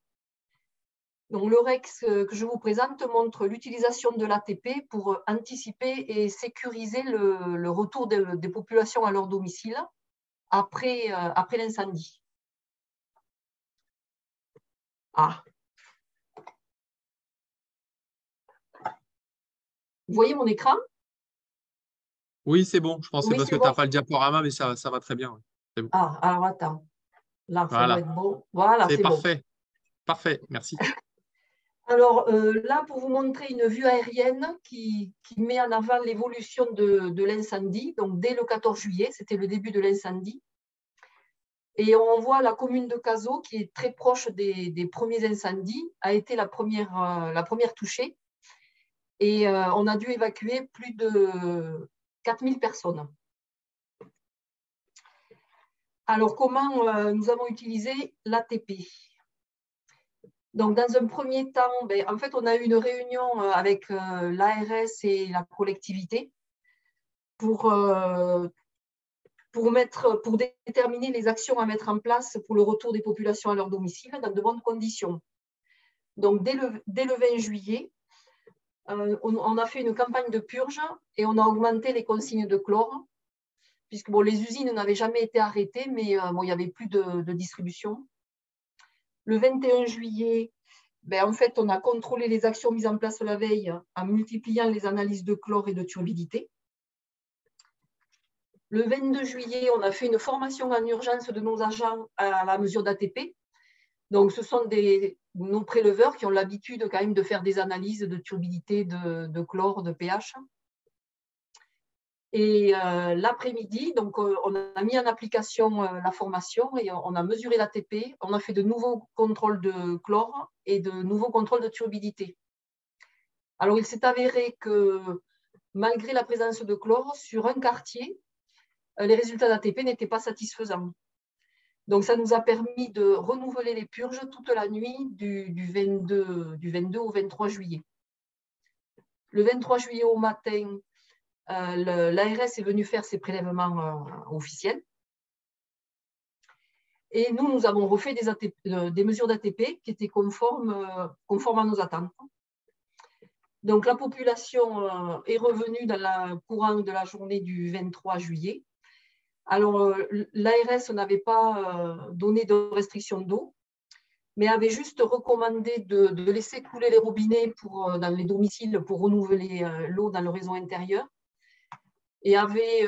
Donc, le REX que je vous présente montre l'utilisation de l'ATP pour anticiper et sécuriser le retour des populations à leur domicile après l'incendie. Ah. Vous voyez mon écran? Oui, c'est bon. Je pensais oui, parce que tu n'as pas le diaporama, mais ça va très bien. Bon. Ah, alors attends. Là, ça voilà. doit être bon. Voilà, c'est parfait. Bon. Parfait, merci. Alors là, pour vous montrer une vue aérienne qui met en avant l'évolution de l'incendie, donc dès le 14 juillet, c'était le début de l'incendie. Et on voit la commune de Cazaux, qui est très proche des premiers incendies, a été la première touchée. Et on a dû évacuer plus de 4000 personnes. Alors, comment nous avons utilisé l'ATP? Donc, dans un premier temps, en fait, on a eu une réunion avec l'ARS et la collectivité pour déterminer les actions à mettre en place pour le retour des populations à leur domicile dans de bonnes conditions. Donc, dès le 20 juillet, on a fait une campagne de purge et on a augmenté les consignes de chlore, puisque les usines n'avaient jamais été arrêtées, mais il n'y avait plus de distribution. Le 21 juillet, en fait, on a contrôlé les actions mises en place la veille en multipliant les analyses de chlore et de turbidité. Le 22 juillet, on a fait une formation en urgence de nos agents à la mesure d'ATP. Donc, ce sont des nos préleveurs qui ont l'habitude quand même de faire des analyses de turbidité, de chlore, de pH. Et l'après-midi, donc on a mis en application la formation et on a mesuré l'ATP. On a fait de nouveaux contrôles de chlore et de nouveaux contrôles de turbidité. Alors, il s'est avéré que malgré la présence de chlore, sur un quartier, les résultats d'ATP n'étaient pas satisfaisants. Donc, ça nous a permis de renouveler les purges toute la nuit du 22 au 23 juillet. Le 23 juillet au matin, l'ARS est venu faire ses prélèvements officiels. Et nous avons refait des mesures d'ATP qui étaient conformes à nos attentes. Donc, la population est revenue dans le courant de la journée du 23 juillet. Alors, l'ARS n'avait pas donné de restriction d'eau, mais avait juste recommandé de laisser couler les robinets dans les domiciles pour renouveler l'eau dans le réseau intérieur. Et avait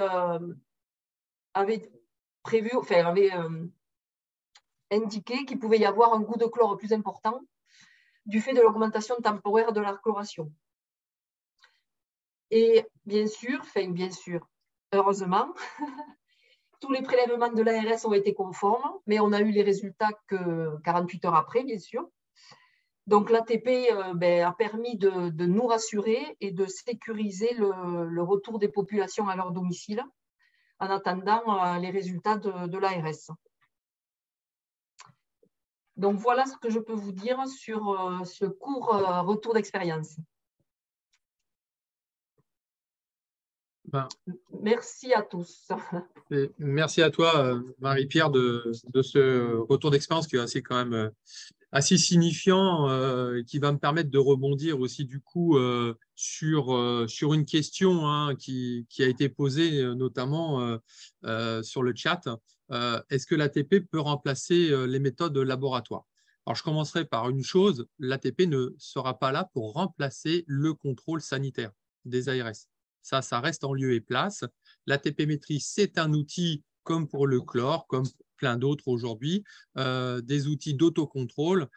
indiqué qu'il pouvait y avoir un goût de chlore plus important du fait de l'augmentation temporaire de la chloration. Et bien sûr, heureusement, tous les prélèvements de l'ARS ont été conformes, mais on a eu les résultats que 48 heures après, bien sûr. Donc, l'ATP a permis de nous rassurer et de sécuriser le retour des populations à leur domicile en attendant les résultats de l'ARS. Donc, voilà ce que je peux vous dire sur ce court retour d'expérience. Merci à tous. Merci à toi, Marie-Pierre, de ce retour d'expérience qui est assez, quand même, assez signifiant, qui va me permettre de rebondir aussi du coup sur une question qui a été posée notamment sur le chat. Est-ce que l'ATP peut remplacer les méthodes laboratoires? Alors, je commencerai par une chose, l'ATP ne sera pas là pour remplacer le contrôle sanitaire des ARS. Ça reste en lieu et place. L'ATP-métrie, c'est un outil comme pour le chlore, comme plein d'autres aujourd'hui, des outils d'autocontrôle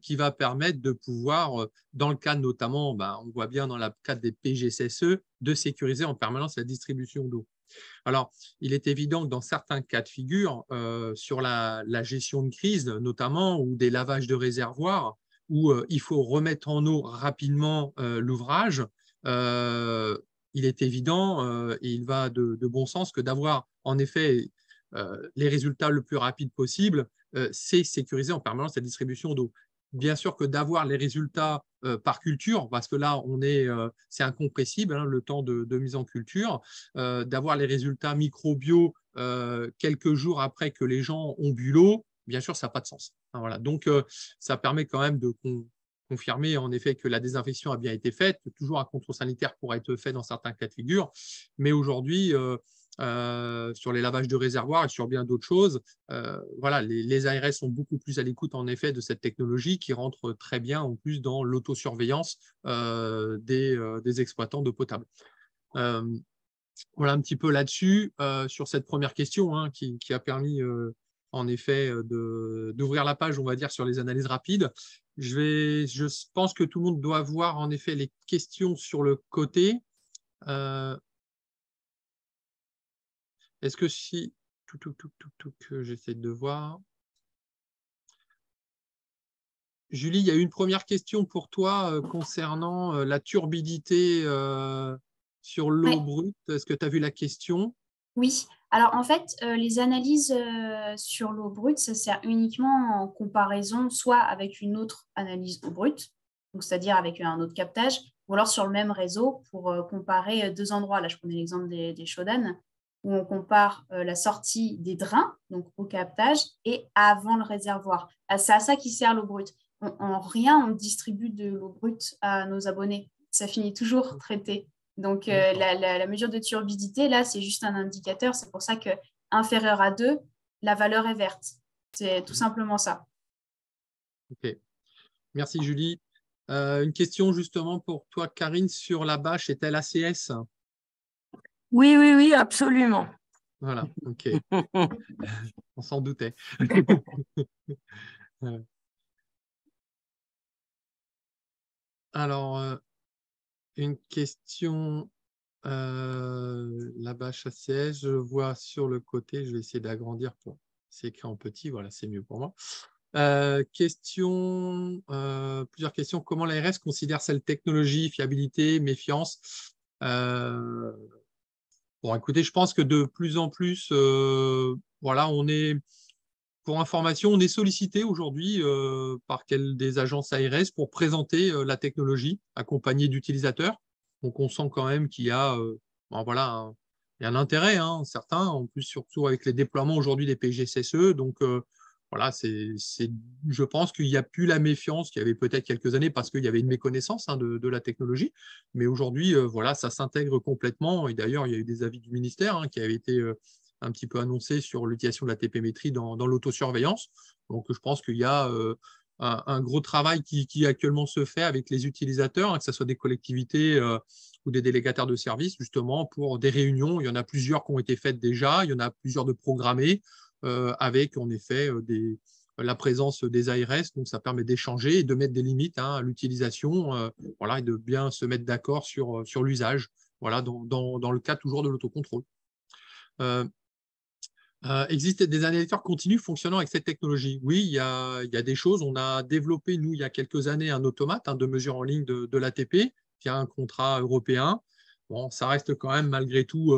qui va permettre de pouvoir, dans le cadre notamment, on voit bien dans le cadre des PGCSE, de sécuriser en permanence la distribution d'eau. Alors, il est évident que dans certains cas de figure, sur la gestion de crise notamment, ou des lavages de réservoirs, où il faut remettre en eau rapidement l'ouvrage, il est évident et il va de bon sens que d'avoir en effet les résultats le plus rapide possible, c'est sécuriser en permanence la distribution d'eau. Bien sûr que d'avoir les résultats par culture, parce que là, c'est incompressible, le temps de mise en culture, d'avoir les résultats microbiaux quelques jours après que les gens ont bu l'eau, bien sûr, ça n'a pas de sens. Voilà. Donc, ça permet quand même de confirmer en effet que la désinfection a bien été faite, que toujours un contrôle sanitaire pourra être fait dans certains cas de figure, mais aujourd'hui, sur les lavages de réservoirs et sur bien d'autres choses, voilà, les ARS sont beaucoup plus à l'écoute en effet de cette technologie qui rentre très bien en plus dans l'autosurveillance des exploitants d'eau potable. Voilà un petit peu là-dessus, sur cette première question qui a permis en effet d'ouvrir la page, on va dire, sur les analyses rapides. Je pense que tout le monde doit voir en effet les questions sur le côté. Est-ce que si… J'essaie de voir. Julie, il y a eu une première question pour toi concernant la turbidité sur l'eau brute. Est-ce que tu as vu la question? Oui. Alors, en fait, les analyses sur l'eau brute, ça sert uniquement en comparaison soit avec une autre analyse eau brute, c'est-à-dire avec un autre captage, ou alors sur le même réseau pour comparer deux endroits. Là, je prenais l'exemple des chaudanes, où on compare la sortie des drains, donc au captage, et avant le réservoir. C'est à ça qui sert l'eau brute. En rien, on distribue de l'eau brute à nos abonnés. Ça finit toujours traité. Donc, la mesure de turbidité, là, c'est juste un indicateur. C'est pour ça qu'inférieur à 2, la valeur est verte. C'est tout simplement ça. Ok. Merci, Julie. Une question justement pour toi, Karine, sur la bâche. Est-elle ACS? Oui, absolument. Voilà, ok. On s'en doutait. Alors, une question là-bas, siège, je vois sur le côté, je vais essayer d'agrandir pour. C'est écrit en petit, voilà, c'est mieux pour moi. Plusieurs questions. Comment l'ARS considère cette technologie, fiabilité, méfiance? Bon, écoutez, je pense que de plus en plus, voilà, pour information, on est sollicité aujourd'hui par des agences ARS pour présenter la technologie accompagnée d'utilisateurs. Donc, on sent quand même qu'il y a, voilà, il y a un intérêt, hein, certain, en plus, surtout avec les déploiements aujourd'hui des PGCSE. Donc, voilà, je pense qu'il n'y a plus la méfiance qu'il y avait peut-être quelques années parce qu'il y avait une méconnaissance, hein, de la technologie. Mais aujourd'hui, voilà, ça s'intègre complètement. Et d'ailleurs, il y a eu des avis du ministère, hein, qui avaient été un petit peu annoncé sur l'utilisation de la TP-métrie dans l'autosurveillance. Donc, je pense qu'il y a un gros travail qui actuellement se fait avec les utilisateurs, hein, que ce soit des collectivités ou des délégataires de services, justement, pour des réunions. Il y en a plusieurs qui ont été faites déjà, il y en a plusieurs de programmées, avec en effet la présence des ARS. Donc, ça permet d'échanger et de mettre des limites, hein, à l'utilisation, voilà, et de bien se mettre d'accord sur l'usage, voilà, dans le cas toujours de l'autocontrôle. Existe des analyseurs continus fonctionnant avec cette technologie? Oui, il y a des choses. On a développé, nous, il y a quelques années, un automate, hein, de mesure en ligne de l'ATP via un contrat européen. Bon, ça reste quand même malgré tout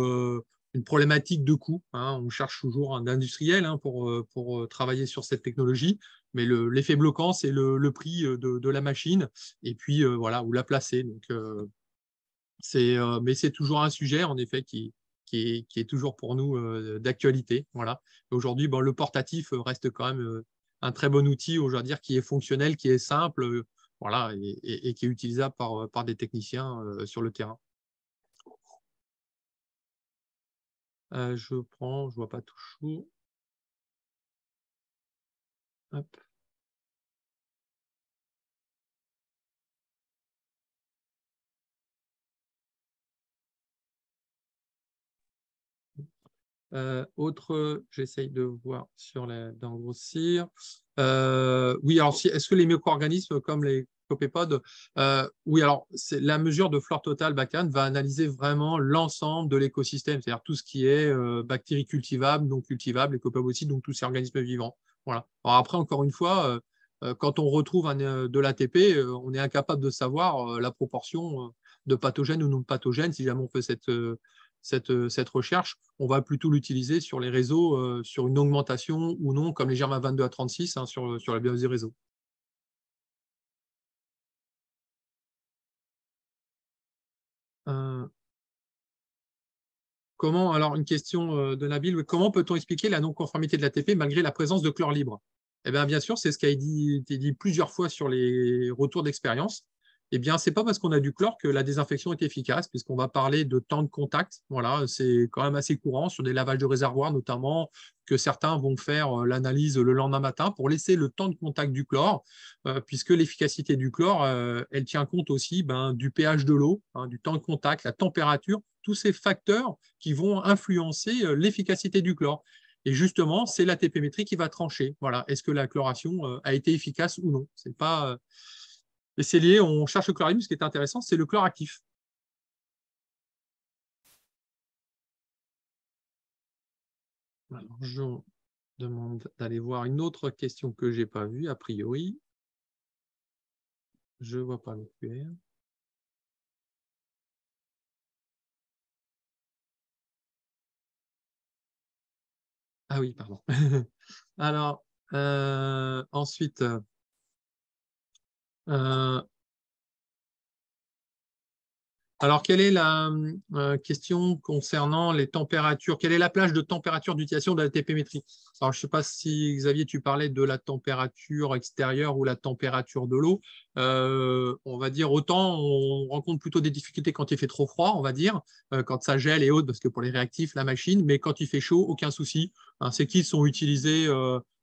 une problématique de coût, hein. On cherche toujours un industriel, hein, pour travailler sur cette technologie, mais l'effet bloquant, c'est le prix de la machine et puis voilà, où la placer. Donc, mais c'est toujours un sujet, en effet, qui est toujours pour nous d'actualité. Voilà. Aujourd'hui, bon, le portatif reste quand même un très bon outil, je veux dire, qui est fonctionnel, qui est simple, voilà, et qui est utilisable par des techniciens sur le terrain. Je vois pas toujours. Hop. Autre, j'essaye de voir d'engrossir. Oui, alors est-ce que les micro-organismes comme les copépodes, oui, alors la mesure de flore totale BACAN va analyser vraiment l'ensemble de l'écosystème, c'est-à-dire tout ce qui est bactéries cultivables, non cultivables, les copépodes aussi, donc tous ces organismes vivants. Voilà. Alors après, encore une fois, quand on retrouve de l'ATP, on est incapable de savoir la proportion de pathogènes ou non pathogènes si jamais on fait cette recherche. On va plutôt l'utiliser sur les réseaux, sur une augmentation ou non, comme les germes 22 à 36, hein, sur la biologie des réseaux. Alors, une question de Nabil, comment peut-on expliquer la non-conformité de l'ATP malgré la présence de chlore libre? Eh bien sûr, c'est ce qui a été dit plusieurs fois sur les retours d'expérience. Eh bien, ce n'est pas parce qu'on a du chlore que la désinfection est efficace, puisqu'on va parler de temps de contact. Voilà, c'est quand même assez courant sur des lavages de réservoirs, notamment, que certains vont faire l'analyse le lendemain matin pour laisser le temps de contact du chlore, puisque l'efficacité du chlore, elle tient compte aussi du pH de l'eau, hein, du temps de contact, la température, tous ces facteurs qui vont influencer l'efficacité du chlore. Et justement, c'est la TP-métrie qui va trancher. Voilà, est-ce que la chloration a été efficace ou non? C'est pas. Et c'est lié, on cherche le chlorine, ce qui est intéressant, c'est le chlore actif. Alors, je demande d'aller voir une autre question que je n'ai pas vue, a priori. Je ne vois pas le QR. Ah oui, pardon. Alors, ensuite, alors, quelle est la question concernant les températures? Quelle est la plage de température d'utilisation de la TP-métrie? Alors, je ne sais pas si, Xavier, tu parlais de la température extérieure ou la température de l'eau. On va dire, autant on rencontre plutôt des difficultés quand il fait trop froid, on va dire, quand ça gèle et autres, parce que pour les réactifs, la machine, mais quand il fait chaud, aucun souci. Hein, ces kits sont utilisés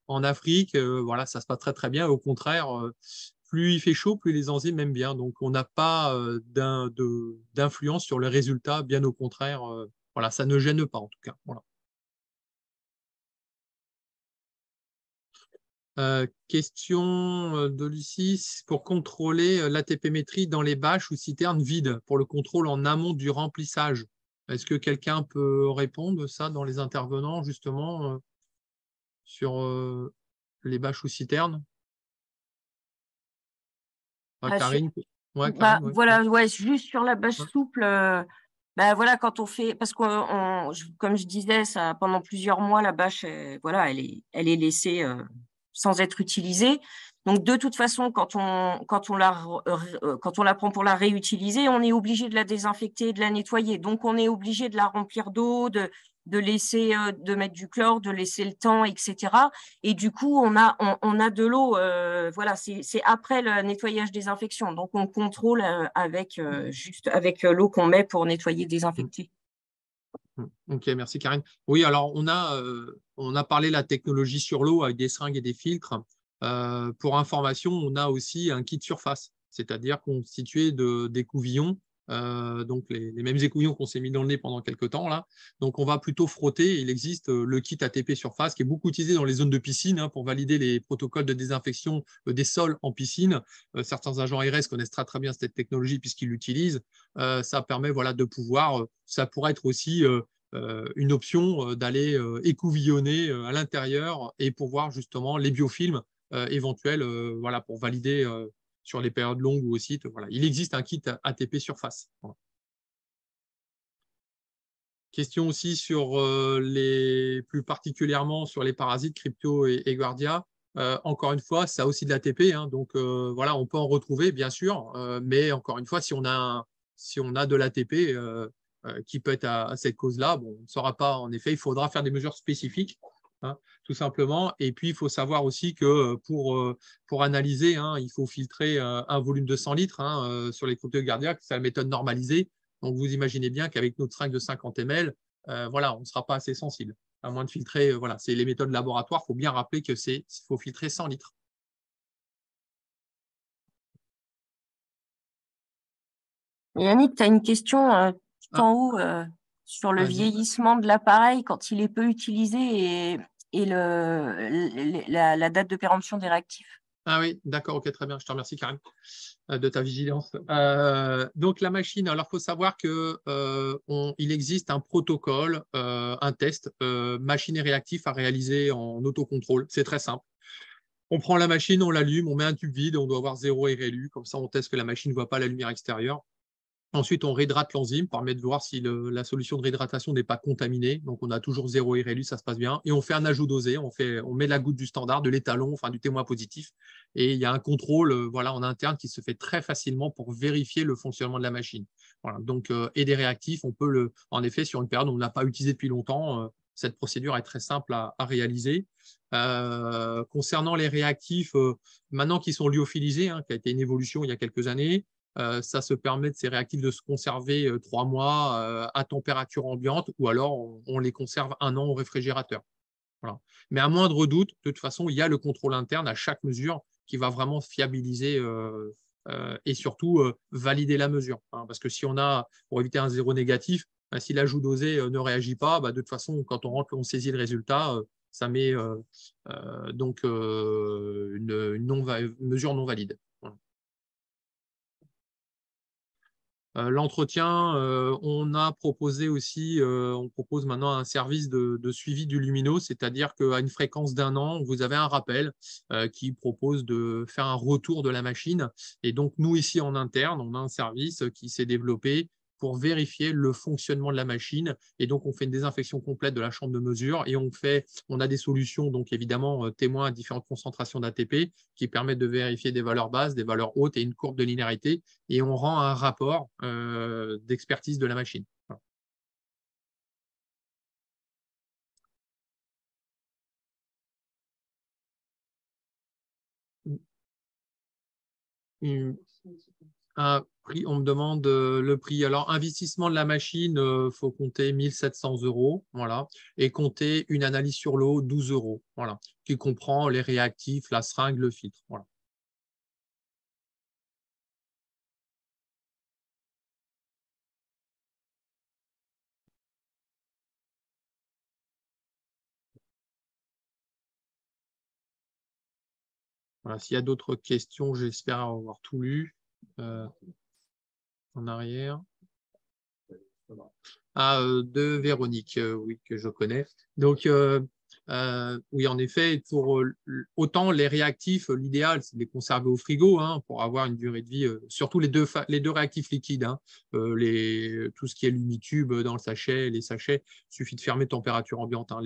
en Afrique, voilà, ça se passe très très bien. Au contraire, plus il fait chaud, plus les enzymes aiment bien. Donc, on n'a pas d'influence sur le résultat, bien au contraire. Voilà, ça ne gêne pas en tout cas. Voilà. Question de Lucie, pour contrôler l'ATP-métrie dans les bâches ou citernes vides, pour le contrôle en amont du remplissage. Est-ce que quelqu'un peut répondre ça dans les intervenants, justement, sur les bâches ou citernes? Karine? Ouais, Karine, ouais. Voilà, ouais, juste sur la bâche Ouais. souple, voilà, quand on fait, parce que comme je disais, ça, pendant plusieurs mois, la bâche, voilà, elle est laissée sans être utilisée. Donc, de toute façon, quand on la prend pour la réutiliser, on est obligé de la désinfecter, de la nettoyer. Donc, on est obligé de la remplir d'eau, de laisser, de mettre du chlore, de laisser le temps, etc. Et du coup, on a de l'eau. Voilà, c'est après le nettoyage désinfection. Donc, on contrôle juste avec l'eau qu'on met pour nettoyer, désinfecter. Ok, merci Karine. Oui, alors on a parlé de la technologie sur l'eau avec des seringues et des filtres. Pour information, on a aussi un kit surface, c'est-à-dire constitué d'écouvillons, donc les mêmes écouvillons qu'on s'est mis dans le nez pendant quelques temps là. Donc on va plutôt frotter. Il existe le kit ATP surface qui est beaucoup utilisé dans les zones de piscine pour valider les protocoles de désinfection des sols en piscine. Certains agents ARS connaissent très très bien cette technologie puisqu'ils l'utilisent. Ça permet voilà de pouvoir, ça pourrait être aussi une option d'aller écouvillonner à l'intérieur et pour voir justement les biofilms éventuels voilà, pour valider sur les périodes longues ou au site. Voilà. Il existe un kit ATP surface. Voilà. Question aussi sur plus particulièrement sur les parasites Crypto et Guardia. Encore une fois, ça a aussi de l'ATP, donc voilà, on peut en retrouver bien sûr, mais encore une fois, si on a de l'ATP qui peut être à cette cause-là, bon, on ne saura pas. En effet, il faudra faire des mesures spécifiques, tout simplement. Et puis, il faut savoir aussi que pour analyser, il faut filtrer un volume de 100 litres sur les Crypto et Guardia, c'est la méthode normalisée. Donc, vous imaginez bien qu'avec notre seringue de 50 ml, voilà, on ne sera pas assez sensible. À moins de filtrer, voilà, c'est les méthodes laboratoire. Il faut bien rappeler que faut filtrer 100 litres. Yannick, tu as une question tout en haut sur le vieillissement de l'appareil quand il est peu utilisé et la date de péremption des réactifs. Ah oui, d'accord, ok, très bien. Je te remercie, Karine, de ta vigilance. Donc, la machine, alors, il faut savoir qu'il existe un protocole, un test machine et réactif à réaliser en autocontrôle. C'est très simple. On prend la machine, on l'allume, on met un tube vide, on doit avoir 0 RLU. Comme ça, on teste que la machine ne voit pas la lumière extérieure. Ensuite, on réhydrate l'enzyme, permet de voir si la solution de réhydratation n'est pas contaminée. Donc, on a toujours 0 RLU, ça se passe bien. Et on fait un ajout dosé, on met la goutte du standard, de l'étalon, enfin du témoin positif. Et il y a un contrôle voilà, en interne qui se fait très facilement pour vérifier le fonctionnement de la machine. Voilà. Donc, et des réactifs, on peut en effet, sur une période où on n'a pas utilisé depuis longtemps, cette procédure est très simple à réaliser. Concernant les réactifs, maintenant qu'ils sont lyophilisés, qui a été une évolution il y a quelques années, ça se permet de ces réactifs de se conserver 3 mois à température ambiante ou alors on les conserve 1 an au réfrigérateur. Voilà. Mais à moindre doute, de toute façon, il y a le contrôle interne à chaque mesure qui va vraiment fiabiliser et surtout valider la mesure. Parce que si on a, pour éviter un zéro négatif, si l'ajout dosé ne réagit pas, de toute façon, quand on rentre, on saisit le résultat, ça met donc une mesure non valide. Voilà. L'entretien, on a proposé aussi, on propose maintenant un service de suivi du lumineux, c'est-à-dire qu'à une fréquence d'1 an, vous avez un rappel qui propose de faire un retour de la machine. Et donc, nous, ici en interne, on a un service qui s'est développé pour vérifier le fonctionnement de la machine. Et donc, on fait une désinfection complète de la chambre de mesure et on a des solutions, donc évidemment, témoins à différentes concentrations d'ATP qui permettent de vérifier des valeurs basses, des valeurs hautes et une courbe de linéarité. Et on rend un rapport d'expertise de la machine. Un prix, on me demande le prix. Alors, investissement de la machine, il faut compter 1 700 €, voilà, et compter une analyse sur l'eau, 12 €, voilà, qui comprend les réactifs, la seringue, le filtre. Voilà. Voilà, s'il y a d'autres questions, j'espère avoir tout lu en arrière. De Véronique, oui, que je connais. Donc, oui, en effet, pour autant les réactifs, l'idéal, c'est de les conserver au frigo hein, pour avoir une durée de vie, surtout les deux réactifs liquides, hein, tout ce qui est Lumitube dans le sachet, les sachets, il suffit de fermer température ambiante. Hein.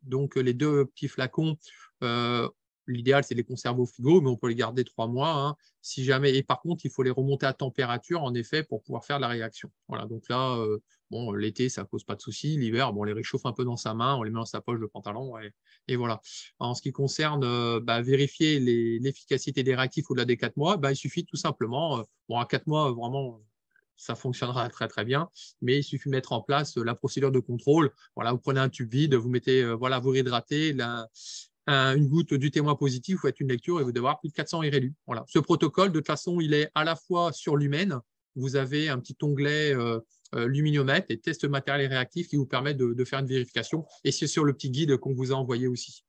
Donc, les deux petits flacons, l'idéal, c'est de les conserver au frigo, mais on peut les garder 3 mois. Hein, si jamais. Et par contre, il faut les remonter à température, en effet, pour pouvoir faire la réaction. Voilà, donc là, bon, l'été, ça ne pose pas de souci. L'hiver, bon, on les réchauffe un peu dans sa main, on les met dans sa poche de pantalon et voilà. En ce qui concerne vérifier l'efficacité des réactifs au-delà des 4 mois, il suffit tout simplement, bon, à 4 mois, vraiment, ça fonctionnera très très bien, mais il suffit de mettre en place la procédure de contrôle. Voilà, vous prenez un tube vide, vous mettez, voilà, vous réhydratez, une goutte du témoin positif, vous faites une lecture et vous devez avoir plus de 400 irrélus. Voilà. Ce protocole, de toute façon, il est à la fois sur Lumen, vous avez un petit onglet luminiomètre et test matériel et réactif qui vous permet de faire une vérification. Et c'est sur le petit guide qu'on vous a envoyé aussi.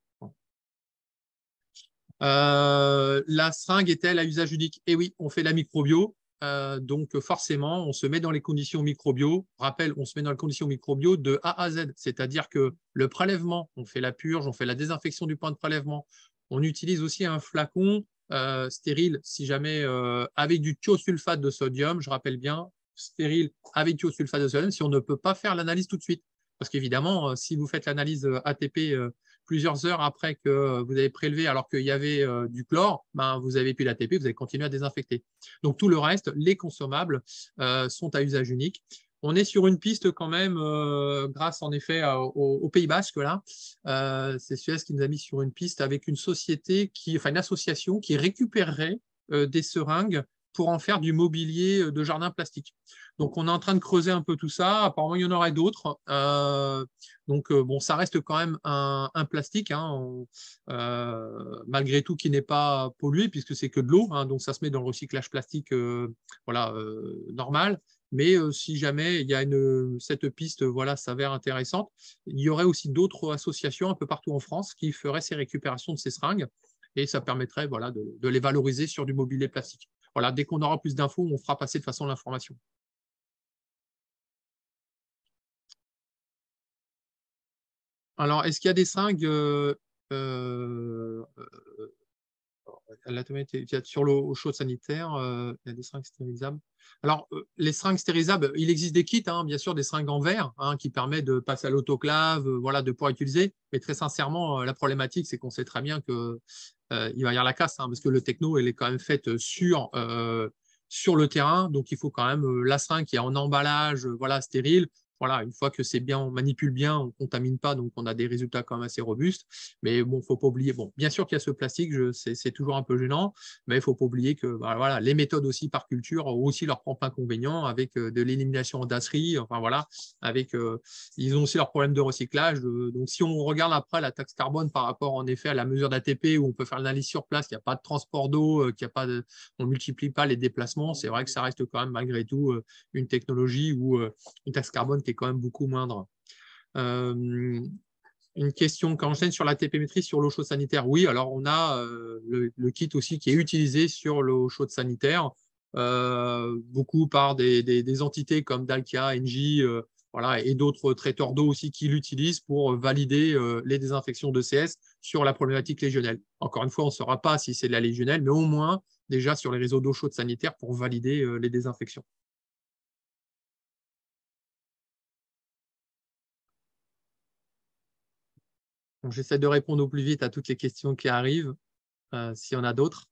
La seringue est-elle à usage unique? Eh oui, on fait la microbio. Donc forcément, on se met dans les conditions microbio. Rappel, on se met dans les conditions microbio de A à Z. C'est-à-dire que le prélèvement, on fait la purge, on fait la désinfection du point de prélèvement. On utilise aussi un flacon stérile, si jamais avec du thiosulfate de sodium, je rappelle bien, stérile avec thiosulfate de sodium, si on ne peut pas faire l'analyse tout de suite. Parce qu'évidemment, si vous faites l'analyse ATP plusieurs heures après que vous avez prélevé alors qu'il y avait du chlore, vous n'avez plus l'ATP, vous allez continuer à désinfecter. Donc tout le reste, les consommables, sont à usage unique. On est sur une piste quand même, grâce en effet au Pays Basque, là. C'est Suez qui nous a mis sur une piste avec une société, une association qui récupérerait des seringues pour en faire du mobilier de jardin plastique. Donc, on est en train de creuser un peu tout ça. Apparemment, il y en aurait d'autres. Donc, bon, ça reste quand même un plastique, hein, malgré tout, qui n'est pas pollué, puisque c'est que de l'eau. Hein, donc, ça se met dans le recyclage plastique voilà, normal. Mais si jamais il y a cette piste voilà, s'avère intéressante, il y aurait aussi d'autres associations un peu partout en France qui feraient ces récupérations de ces seringues. Et ça permettrait voilà, de les valoriser sur du mobilier plastique. Voilà, dès qu'on aura plus d'infos, on fera passer de façon l'information. Alors, est-ce qu'il y a des seringues sur l'eau chaude sanitaire, il y a des seringues stérilisables. Alors, les seringues stérilisables, il existe des kits, hein, bien sûr, des seringues en verre hein, qui permettent de passer à l'autoclave, voilà, de pouvoir utiliser. Mais très sincèrement, la problématique, c'est qu'on sait très bien qu'il va y avoir la casse, hein, parce que le techno, elle est quand même faite sur le terrain. Donc, il faut quand même la seringue qui est en emballage voilà, stérile. Voilà, une fois que c'est bien, on manipule bien, on ne contamine pas, donc on a des résultats quand même assez robustes. Mais bon, il ne faut pas oublier, bon, bien sûr qu'il y a ce plastique, c'est toujours un peu gênant, mais il ne faut pas oublier que voilà, les méthodes aussi par culture ont aussi leurs propres inconvénients avec de l'élimination en dasserie, enfin voilà, avec, ils ont aussi leurs problèmes de recyclage. Donc si on regarde après la taxe carbone par rapport en effet à la mesure d'ATP où on peut faire l'analyse sur place, il n'y a pas de transport d'eau, on ne multiplie pas les déplacements, c'est vrai que ça reste quand même malgré tout une technologie ou une taxe carbone qui est quand même beaucoup moindre. Une question quand j'enchaîne sur la TPmétrie sur l'eau chaude sanitaire. Oui, alors on a le kit aussi qui est utilisé sur l'eau chaude sanitaire, beaucoup par des entités comme Dalkia, Engie, voilà, et d'autres traiteurs d'eau aussi qui l'utilisent pour valider les désinfections de CS sur la problématique légionnelle. Encore une fois, on ne saura pas si c'est de la légionnelle, mais au moins déjà sur les réseaux d'eau chaude sanitaire pour valider les désinfections. J'essaie de répondre au plus vite à toutes les questions qui arrivent, s'il y en a d'autres.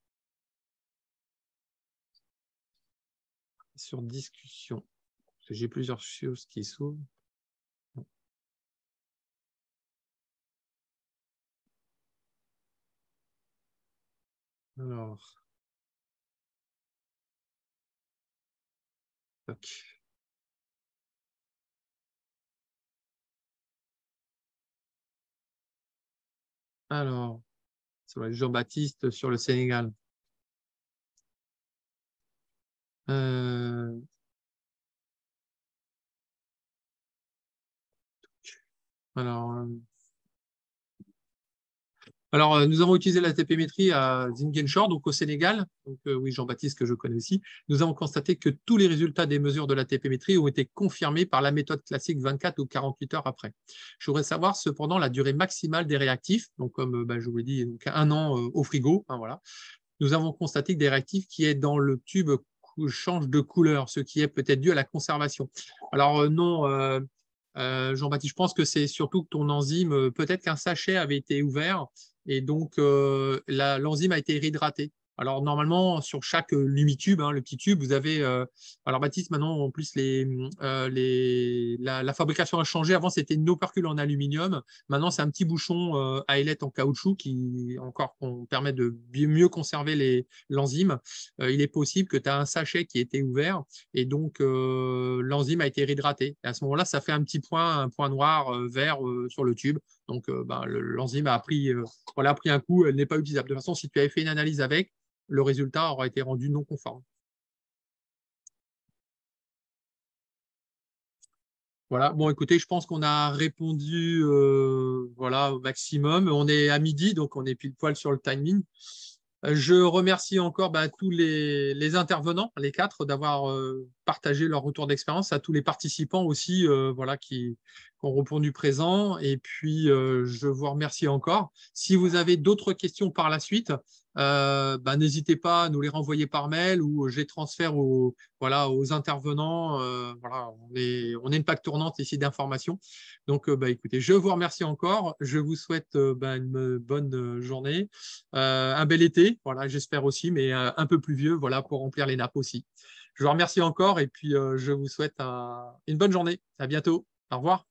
Sur discussion. J'ai plusieurs choses qui s'ouvrent. Alors. Tac. Alors, sur Jean-Baptiste sur le Sénégal. Alors, Alors, nous avons utilisé la TPmétrie à Ziguinchor, donc au Sénégal. Donc, oui, Jean-Baptiste, que je connais aussi. Nous avons constaté que tous les résultats des mesures de la TPmétrie ont été confirmés par la méthode classique 24 ou 48 heures après. Je voudrais savoir cependant la durée maximale des réactifs. Donc, comme je vous l'ai dit, donc 1 an au frigo. Hein, voilà. Nous avons constaté que des réactifs qui est dans le tube changent de couleur, ce qui est peut-être dû à la conservation. Alors, non. Jean-Baptiste, je pense que c'est surtout que ton enzyme, peut-être qu'un sachet avait été ouvert et donc l'enzyme a été réhydratée. Alors normalement, sur chaque Lumitube, hein, le petit tube, vous avez… alors Baptiste, maintenant, en plus, la fabrication a changé. Avant, c'était une opercule en aluminium. Maintenant, c'est un petit bouchon à ailette en caoutchouc qui encore permet de mieux conserver l'enzyme. Il est possible que tu as un sachet qui a été ouvert et donc l'enzyme a été réhydratée. Et à ce moment-là, ça fait un point noir vert sur le tube. Donc l'enzyme a pris un coup, elle n'est pas utilisable. De toute façon, si tu avais fait une analyse avec, le résultat aura été rendu non conforme. Voilà, bon écoutez, je pense qu'on a répondu voilà, au maximum. On est à midi, donc on est pile poil sur le timing. Je remercie encore tous les intervenants, les 4, d'avoir partagé leur retour d'expérience, à tous les participants aussi voilà, qui ont répondu présent. Et puis, je vous remercie encore. Si vous avez d'autres questions par la suite, n'hésitez pas à nous les renvoyer par mail ou je les transfère aux intervenants. Voilà, on est une plaque tournante ici d'information. Donc, écoutez, je vous remercie encore. Je vous souhaite une bonne journée, un bel été, voilà, j'espère aussi, mais un peu pluvieux, voilà, pour remplir les nappes aussi. Je vous remercie encore et puis je vous souhaite une bonne journée. À bientôt. Au revoir.